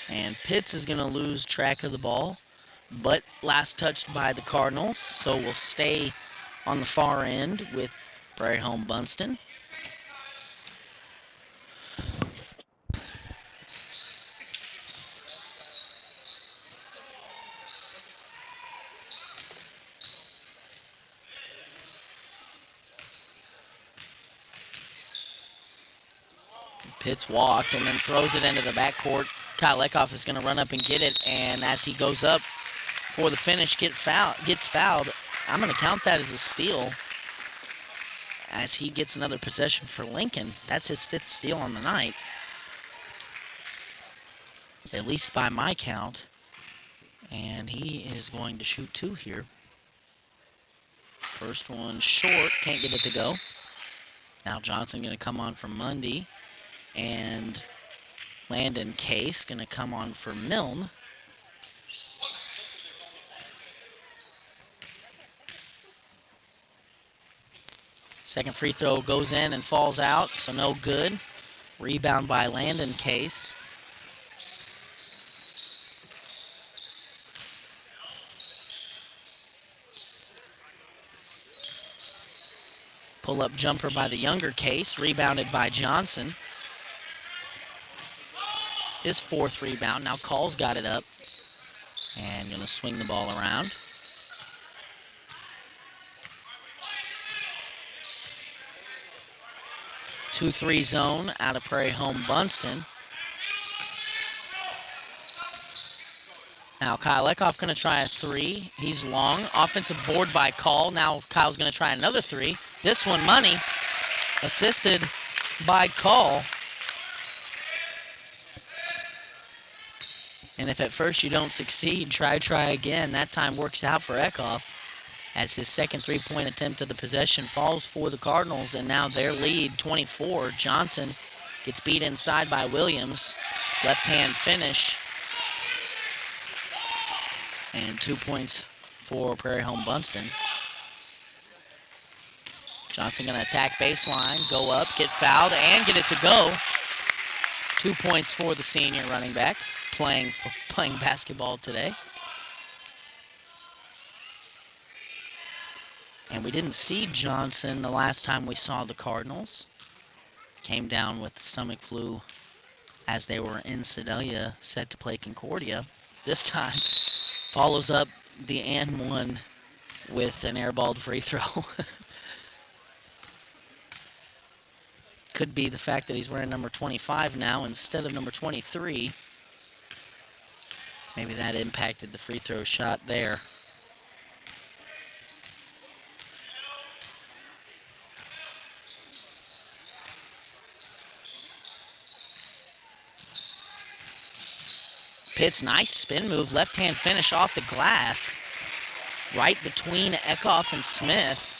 And Pitts is going to lose track of the ball, but last touched by the Cardinals, so we'll stay on the far end with Prairie Home Bunceton. Pitts walked and then throws it into the backcourt. Kyle Lekoff is going to run up and get it, and as he goes up for the finish, gets fouled. I'm going to count that as a steal as he gets another possession for Lincoln. That's his fifth steal on the night, at least by my count. And he is going to shoot two here. First one short, can't get it to go. Now Johnson going to come on for Mundy. And Landon Case going to come on for Milne. Second free throw goes in and falls out, so no good. Rebound by Landon Case. Pull-up jumper by the younger Case, rebounded by Johnson. His fourth rebound. Now Call's got it up and going to swing the ball around. Two-three zone out of Prairie Home Bunceton. Now Kyle Lekoff going to try a three. He's long. Offensive board by Call. Now Kyle's going to try another three. This one money. Assisted by Call. And if at first you don't succeed, try again. That time works out for Eckhoff as his second three-point attempt of the possession falls for the Cardinals, and now their lead, 24. Johnson gets beat inside by Williams. Left-hand finish. And 2 points for Prairie Home Bunceton. Johnson going to attack baseline, go up, get fouled, and get it to go. 2 points for the senior running back. Playing basketball today. And we didn't see Johnson the last time we saw the Cardinals. Came down with the stomach flu as they were in Sedalia set to play Concordia. This time Follows up the and one with an airballed free throw. Could be the fact that he's wearing number 25 now instead of number 23. Maybe that impacted the free throw shot there. Pitts, nice spin move, left-hand finish off the glass. Right between Eckhoff and Smith.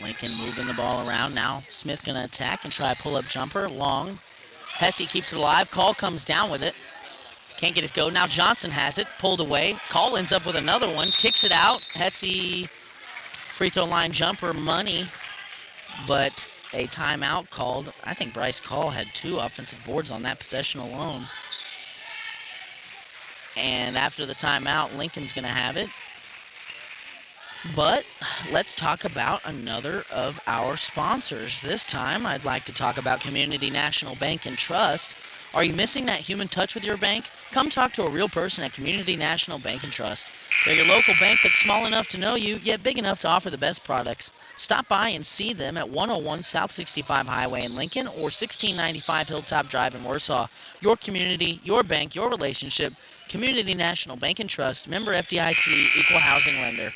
Lincoln moving the ball around. Now Smith going to attack and try a pull-up jumper. Long. Hesse keeps it alive. Call comes down with it. Can't get it go. Now Johnson has it. Pulled away. Call ends up with another one. Kicks it out. Hesse free throw line jumper money. But a timeout called. I think Bryce Call had 2 offensive boards on that possession alone. And after the timeout, Lincoln's going to have it. But let's talk about another of our sponsors. This time, I'd like to talk about Community National Bank and Trust. Are you missing that human touch with your bank? Come talk to a real person at Community National Bank and Trust. They're your local bank that's small enough to know you, yet big enough to offer the best products. Stop by and see them at 101 South 65 Highway in Lincoln or 1695 Hilltop Drive in Warsaw. Your community, your bank, your relationship. Community National Bank and Trust. Member FDIC, Equal Housing Lender.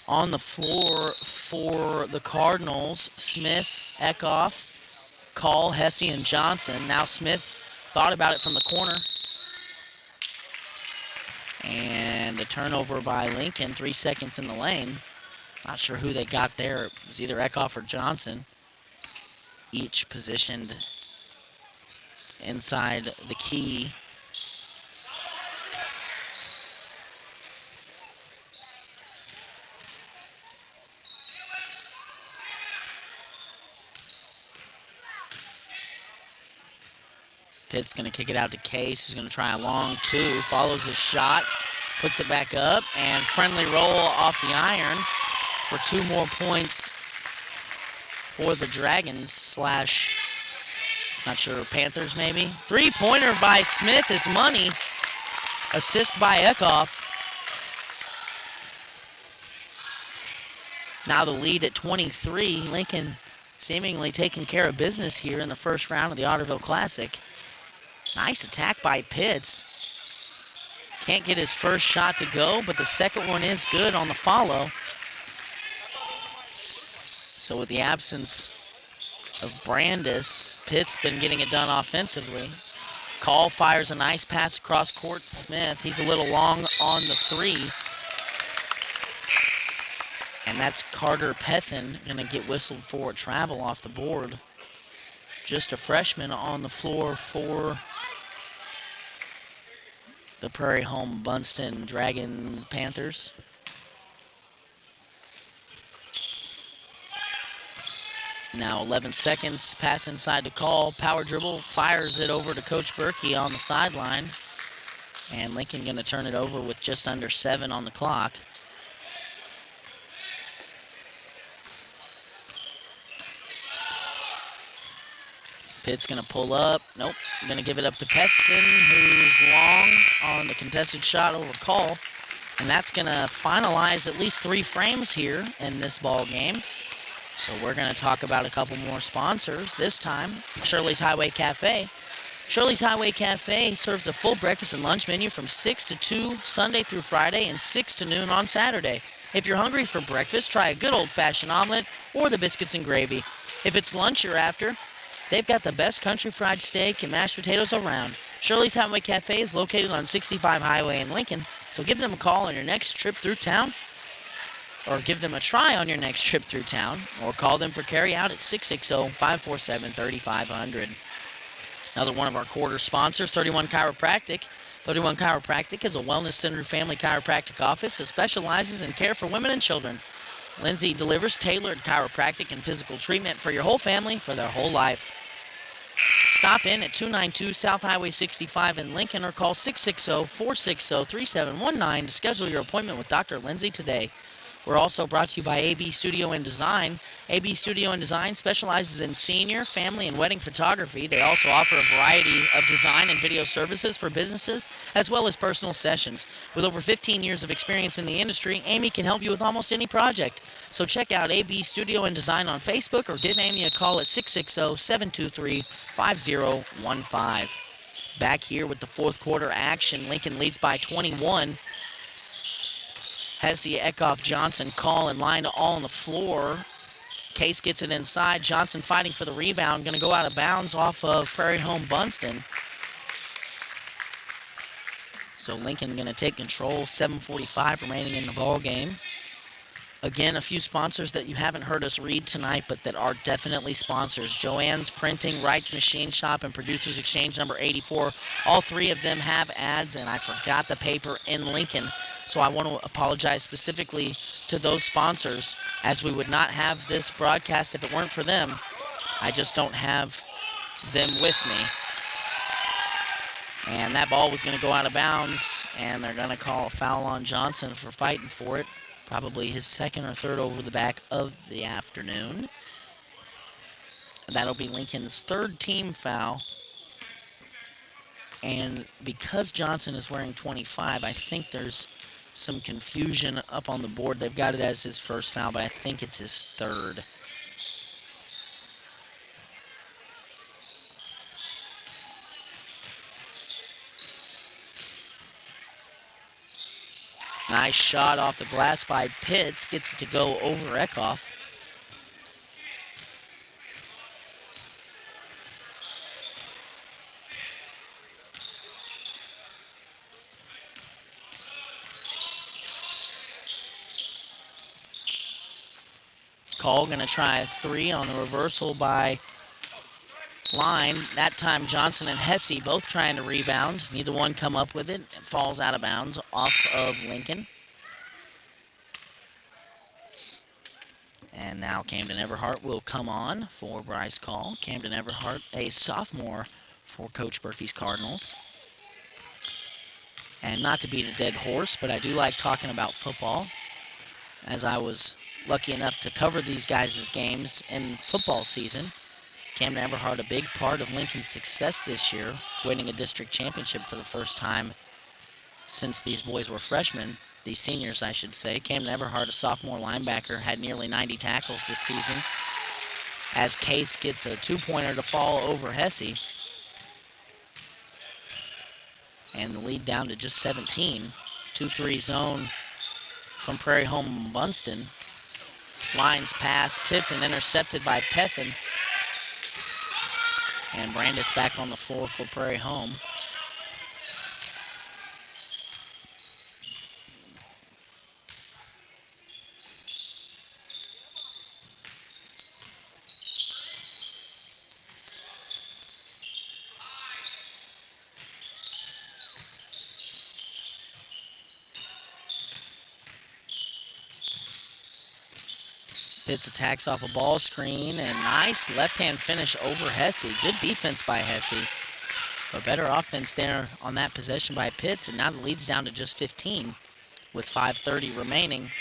On the floor for the Cardinals, Smith, Eckhoff, Call, Hesse, and Johnson. Now Smith thought about it from the corner. And the turnover by Lincoln, 3 seconds in the lane. Not sure who they got there. It was either Eckhoff or Johnson. Each positioned inside the key. Pitt's going to kick it out to Case, who's going to try a long 2, follows his shot, puts it back up, and friendly roll off the iron for 2 more points for the Dragons slash, not sure, Panthers maybe. 3-pointer by Smith is money. Assist by Eckhoff. Now the lead at 23. Lincoln seemingly taking care of business here in the first round of the Otterville Classic. Nice attack by Pitts. Can't get his first shot to go, but the second one is good on the follow. So with the absence of Brandis, Pitts been getting it done offensively. Call fires a nice pass across court to Smith. He's a little long on the 3. And that's Carter Pethin going to get whistled for a travel off the board. Just a freshman on the floor for the Prairie home Bunceton Dragon Panthers. Now 11 seconds, pass inside to Call, power dribble, fires it over to Coach Berkey on the sideline. And Lincoln going to turn it over with just under 7 on the clock. Pitt's going to pull up. Nope. Going to give it up to Pethin, who's long on the contested shot over Call. And that's going to finalize at least 3 frames here in this ball game. So we're going to talk about a couple more sponsors. This time, Shirley's Highway Cafe. Shirley's Highway Cafe serves a full breakfast and lunch menu from 6 to 2 Sunday through Friday and 6 to noon on Saturday. If you're hungry for breakfast, try a good old-fashioned omelet or the biscuits and gravy. If it's lunch you're after, they've got the best country fried steak and mashed potatoes around. Shirley's Highway Cafe is located on 65 Highway in Lincoln, so give them a call on your next trip through town, or give them a try on your next trip through town, or call them for carry-out at 660-547-3500. Another one of our quarter sponsors, 31 Chiropractic. 31 Chiropractic is a wellness-centered family chiropractic office that specializes in care for women and children. Lindsay delivers tailored chiropractic and physical treatment for your whole family for their whole life. Stop in at 292 South Highway 65 in Lincoln or call 660-460-3719 to schedule your appointment with Dr. Lindsay today. We're also brought to you by AB Studio and Design. AB Studio and Design specializes in senior, family, and wedding photography. They also offer a variety of design and video services for businesses as well as personal sessions. With over 15 years of experience in the industry, Amy can help you with almost any project. So check out AB Studio and Design on Facebook or give Amy a call at 660-723-5015. Back here with the fourth quarter action, Lincoln leads by 21. Hesse, Eckhoff, Johnson, Call, and line all on the floor. Case gets it inside. Johnson fighting for the rebound. Going to go out of bounds off of Prairie home Bunceton. So Lincoln going to take control. 7:45 remaining in the ball game. Again, a few sponsors that you haven't heard us read tonight, but that are definitely sponsors. Joann's Printing, Wright's Machine Shop, and Producers Exchange number 84. All three of them have ads, and I forgot the paper in Lincoln. So I want to apologize specifically to those sponsors, as we would not have this broadcast if it weren't for them. I just don't have them with me. And that ball was going to go out of bounds, and they're going to call a foul on Johnson for fighting for it. Probably his second or third over the back of the afternoon. That'll be Lincoln's third team foul. And because Johnson is wearing 25, I think there's some confusion up on the board. They've got it as his first foul, but I think it's his third. Nice shot off the glass by Pitts. Gets it to go over Eckhoff. Call going to try a three on the reversal by Line. That time Johnson and Hesse both trying to rebound. Neither one come up with it. It falls out of bounds off of Lincoln. And now Camden Everhart will come on for Bryce Call. Camden Everhart, a sophomore for Coach Berkey's Cardinals. And not to beat a dead horse, but I do like talking about football, as I was lucky enough to cover these guys' games in football season. Camden Everhart, a big part of Lincoln's success this year, winning a district championship for the first time since these boys were freshmen, these seniors, I should say. Camden Everhart, a sophomore linebacker, had nearly 90 tackles this season, as Case gets a two-pointer to fall over Hesse. And the lead down to just 17. 2-3 zone from Prairie home Bunceton. Line's pass tipped and intercepted by Peffin. And Brandis back on the floor for Prairie home. Pitts attacks off a ball screen, and nice left-hand finish over Hesse. Good defense by Hesse, but better offense there on that possession by Pitts, and now the lead's down to just 15 with 5:30 remaining.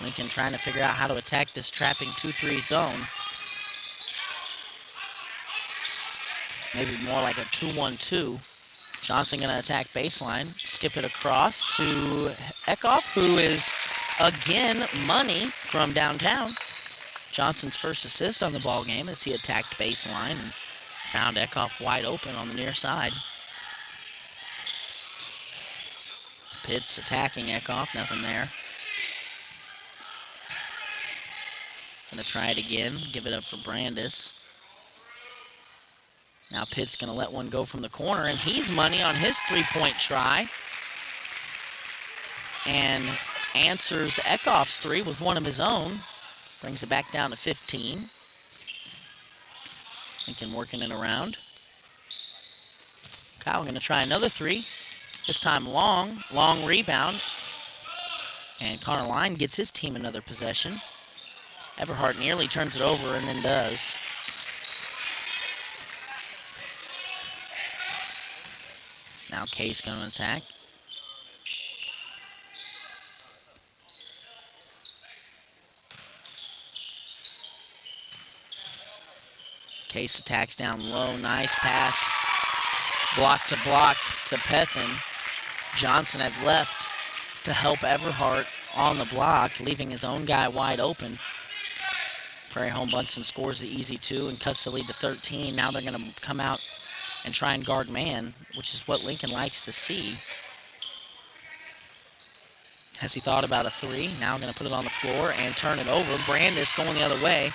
Lincoln trying to figure out how to attack this trapping 2-3 zone. Maybe more like a 2-1-2. Johnson going to attack baseline, skip it across to Eckhoff, who is again money from downtown. Johnson's first assist on the ball game as he attacked baseline and found Eckhoff wide open on the near side. Pitts attacking Eckhoff, nothing there. Gonna try it again, give it up for Brandis. Now Pitts gonna let one go from the corner, and he's money on his three-point try. And answers Eckhoff's three with one of his own. Brings it back down to 15. Lincoln working it around. Kyle going to try another three. This time long rebound. And Connor Line gets his team another possession. Everhart nearly turns it over and then does. Now Case going to attack. Case attacks down low. Nice pass. Block to Pethin. Johnson had left to help Everhart on the block, leaving his own guy wide open. Prairie Home Bunceton scores the easy 2 and cuts the lead to 13. Now they're going to come out and try and guard man, which is what Lincoln likes to see. Has he thought about a 3? Now going to put it on the floor and turn it over. Brandis going the other way,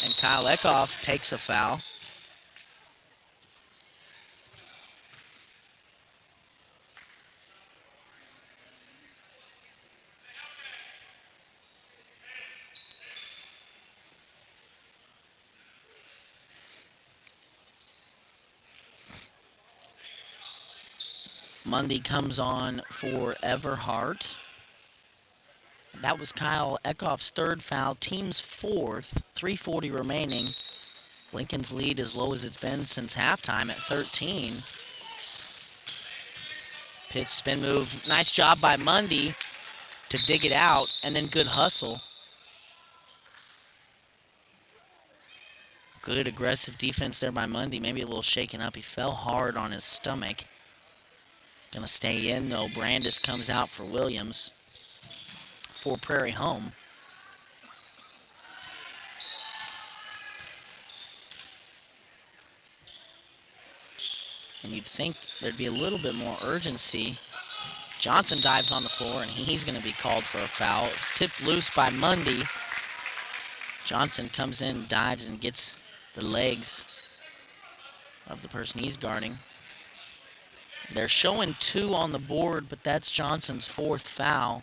and Kyle Eckhoff takes a foul. Mundy comes on for Everhart. That was Kyle Eckhoff's 3rd foul, team's 4th, 3:40 remaining. Lincoln's lead as low as it's been since halftime at 13. Pitts spin move, nice job by Mundy to dig it out, and then good hustle. Good aggressive defense there by Mundy, maybe a little shaken up. He fell hard on his stomach. Gonna stay in though. Brandis comes out for Williams for Prairie Home. And you'd think there'd be a little bit more urgency. Johnson dives on the floor, and he's going to be called for a foul. It's tipped loose by Mundy. Johnson comes in, dives, and gets the legs of the person he's guarding. They're showing 2 on the board, but that's Johnson's 4th foul.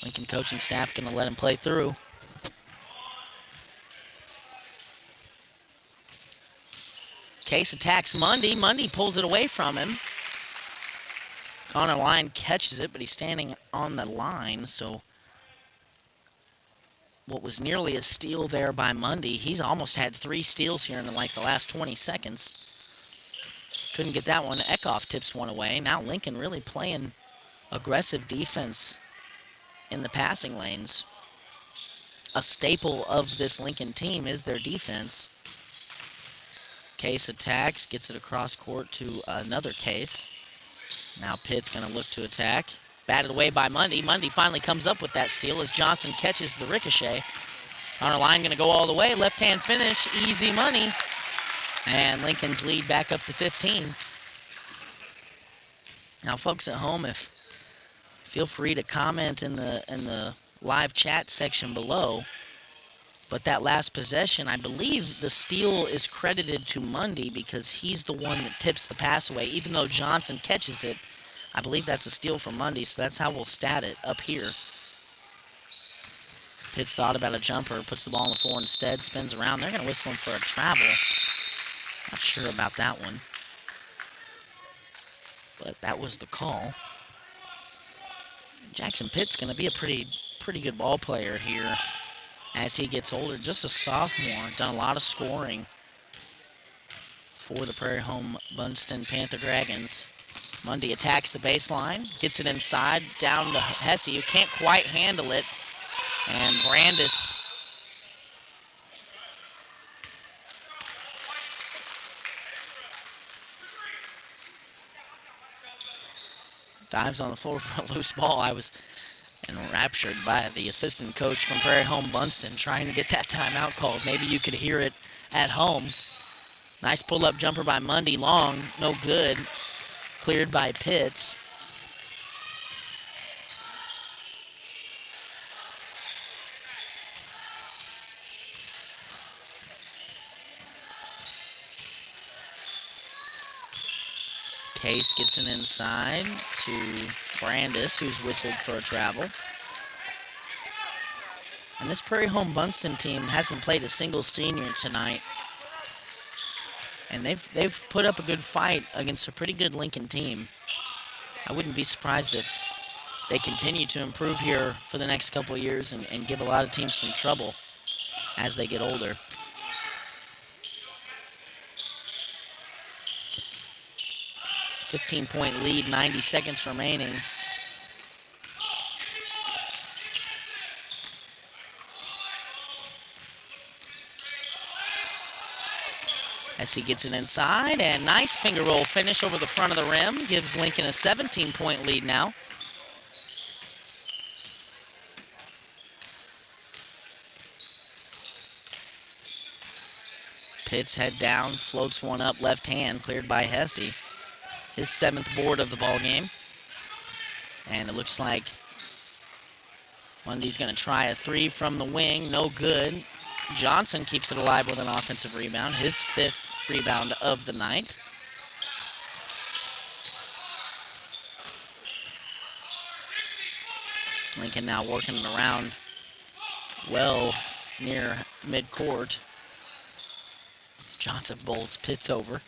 Lincoln coaching staff going to let him play through. Case attacks Mundy. Mundy pulls it away from him. Connor Line catches it, but he's standing on the line, so what was nearly a steal there by Mundy, he's almost had 3 steals here in the last 20 seconds. Couldn't get that one. Eckhoff tips one away. Now Lincoln really playing aggressive defense in the passing lanes. A staple of this Lincoln team is their defense. Case attacks, gets it across court to another Case. Now Pitt's going to look to attack. Batted away by Mundy. Mundy finally comes up with that steal as Johnson catches the ricochet. Connor Line going to go all the way. Left-hand finish, easy money. And Lincoln's lead back up to 15. Now, folks at home, feel free to comment in the live chat section below. But that last possession, I believe the steal is credited to Mundy because he's the one that tips the pass away. Even though Johnson catches it, I believe that's a steal from Mundy, so that's how we'll stat it up here. Pitts thought about a jumper, puts the ball on the floor instead, spins around. They're going to whistle him for a travel. Not sure about that one. But that was the call. Jackson Pitt's going to be a pretty good ball player here as he gets older. Just a sophomore, done a lot of scoring for the Prairie Home Bunceton Panther Dragons. Mundy attacks the baseline, gets it inside, down to Hesse, who can't quite handle it. And Brandis dives on the floor for a loose ball. I was enraptured by the assistant coach from Prairie Home Bunceton trying to get that timeout called. Maybe you could hear it at home. Nice pull-up jumper by Mundy, long, no good. Cleared by Pitts. Case gets it inside to Brandis, who's whistled for a travel. And this Prairie Home Bunceton team hasn't played a single senior tonight. And they've put up a good fight against a pretty good Lincoln team. I wouldn't be surprised if they continue to improve here for the next couple of years and give a lot of teams some trouble as they get older. 15-point lead, 90 seconds remaining. As he gets it inside, and nice finger roll finish over the front of the rim. Gives Lincoln a 17-point lead now. Pitts head down, floats one up left hand, cleared by Hesse. His 7th board of the ball game. And it looks like Mundy's going to try a 3 from the wing. No good. Johnson keeps it alive with an offensive rebound. His 5th rebound of the night. Lincoln now working it around well near midcourt. Johnson bowls Pitts over.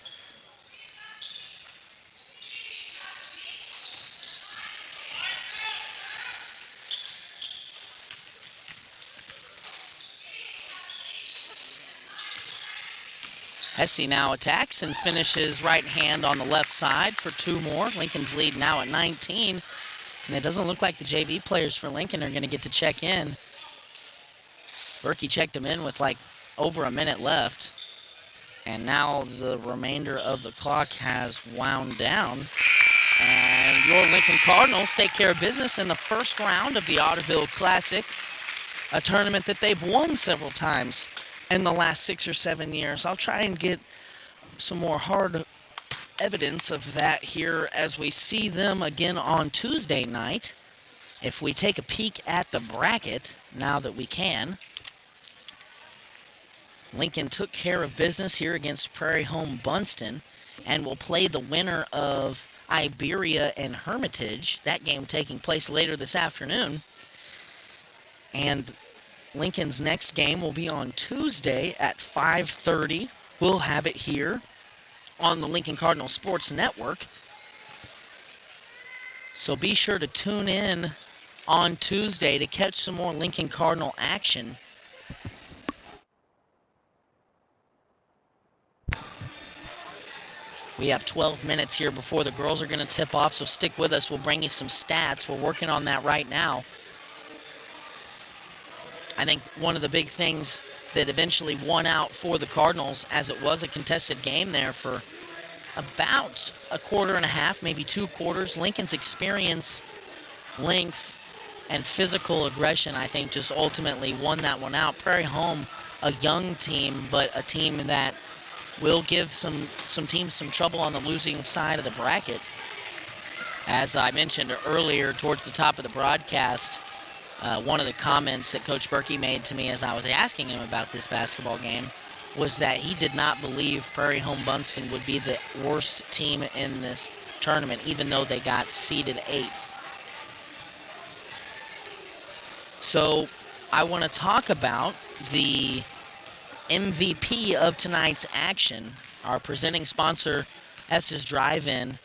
Hesse now attacks and finishes right hand on the left side for 2 more. Lincoln's lead now at 19. And it doesn't look like the JV players for Lincoln are going to get to check in. Berkey checked him in with like over a minute left. And now the remainder of the clock has wound down. And your Lincoln Cardinals take care of business in the first round of the Otterville Classic, a tournament that they've won several times in the last 6 or 7 years. I'll try and get some more hard evidence of that here as we see them again on Tuesday night. If we take a peek at the bracket, now that we can, Lincoln took care of business here against Prairie home Bunceton and will play the winner of Iberia and Hermitage, that game taking place later this afternoon. And Lincoln's next game will be on Tuesday at 5:30. We'll have it here on the Lincoln Cardinal Sports Network. So be sure to tune in on Tuesday to catch some more Lincoln Cardinal action. We have 12 minutes here before the girls are going to tip off, so stick with us. We'll bring you some stats. We're working on that right now. I think one of the big things that eventually won out for the Cardinals, as it was a contested game there for about a quarter and a half, maybe 2 quarters, Lincoln's experience, length, and physical aggression, I think, just ultimately won that one out. Prairie home, a young team, but a team that will give some teams some trouble on the losing side of the bracket. As I mentioned earlier towards the top of the broadcast, one of the comments that Coach Berkey made to me as I was asking him about this basketball game was that he did not believe Prairie home Bunceton would be the worst team in this tournament, even though they got seeded 8th. So I want to talk about the MVP of tonight's action, our presenting sponsor, S's Drive-In,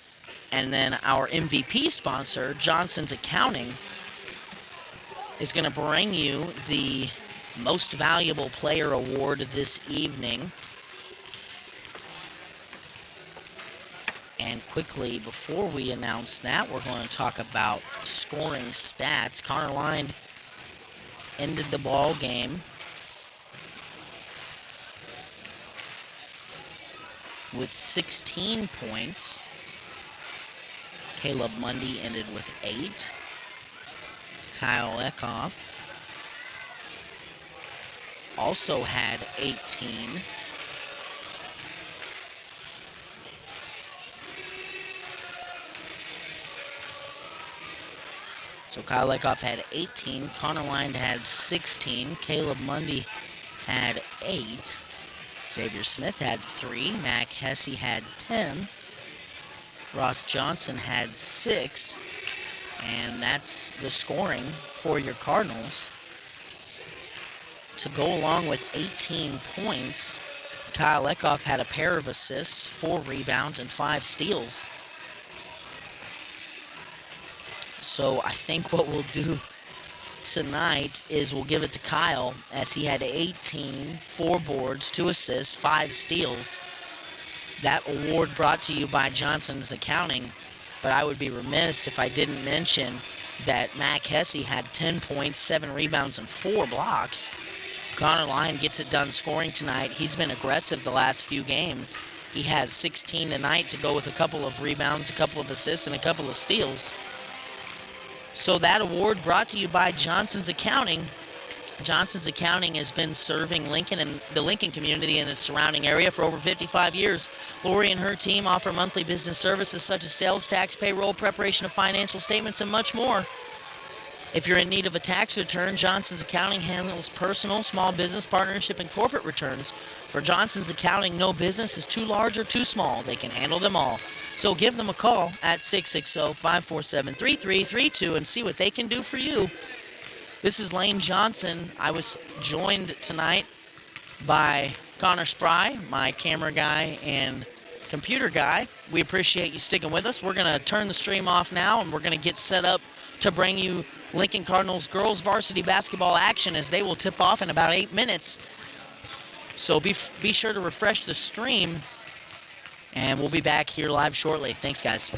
and then our MVP sponsor, Johnson's Accounting, is going to bring you the Most Valuable Player Award this evening. And quickly, before we announce that, we're going to talk about scoring stats. Connor Line ended the ball game with 16 points. Caleb Mundy ended with 8. Kyle Eckhoff also had 18. So Kyle Eckhoff had 18. Connor Line had 16. Caleb Mundy had 8. Xavier Smith had 3. Mac Hesse had 10. Ross Johnson had 6. And that's the scoring for your Cardinals. To go along with 18 points, Kyle Eckhoff had a pair of assists, 4 rebounds, and 5 steals. So I think what we'll do tonight is we'll give it to Kyle, as he had 18, 4 boards, 2 assists, 5 steals. That award brought to you by Johnson's Accounting. But I would be remiss if I didn't mention that Mac Hesse had 10 points, 7 rebounds, and 4 blocks. Connor Lyon gets it done scoring tonight. He's been aggressive the last few games. He has 16 tonight to go with a couple of rebounds, a couple of assists, and a couple of steals. So that award brought to you by Johnson's Accounting. Johnson's Accounting has been serving Lincoln and the Lincoln community and its surrounding area for over 55 years. Lori and her team offer monthly business services such as sales tax, payroll, preparation of financial statements, and much more. If you're in need of a tax return, Johnson's Accounting handles personal, small business, partnership, and corporate returns. For Johnson's Accounting, no business is too large or too small. They can handle them all. So give them a call at 660-547-3332 and see what they can do for you. This is Lane Johnson. I was joined tonight by Connor Spry, my camera guy and computer guy. We appreciate you sticking with us. We're going to turn the stream off now, and we're going to get set up to bring you Lincoln Cardinals girls varsity basketball action as they will tip off in about 8 minutes. So be sure to refresh the stream, and we'll be back here live shortly. Thanks, guys.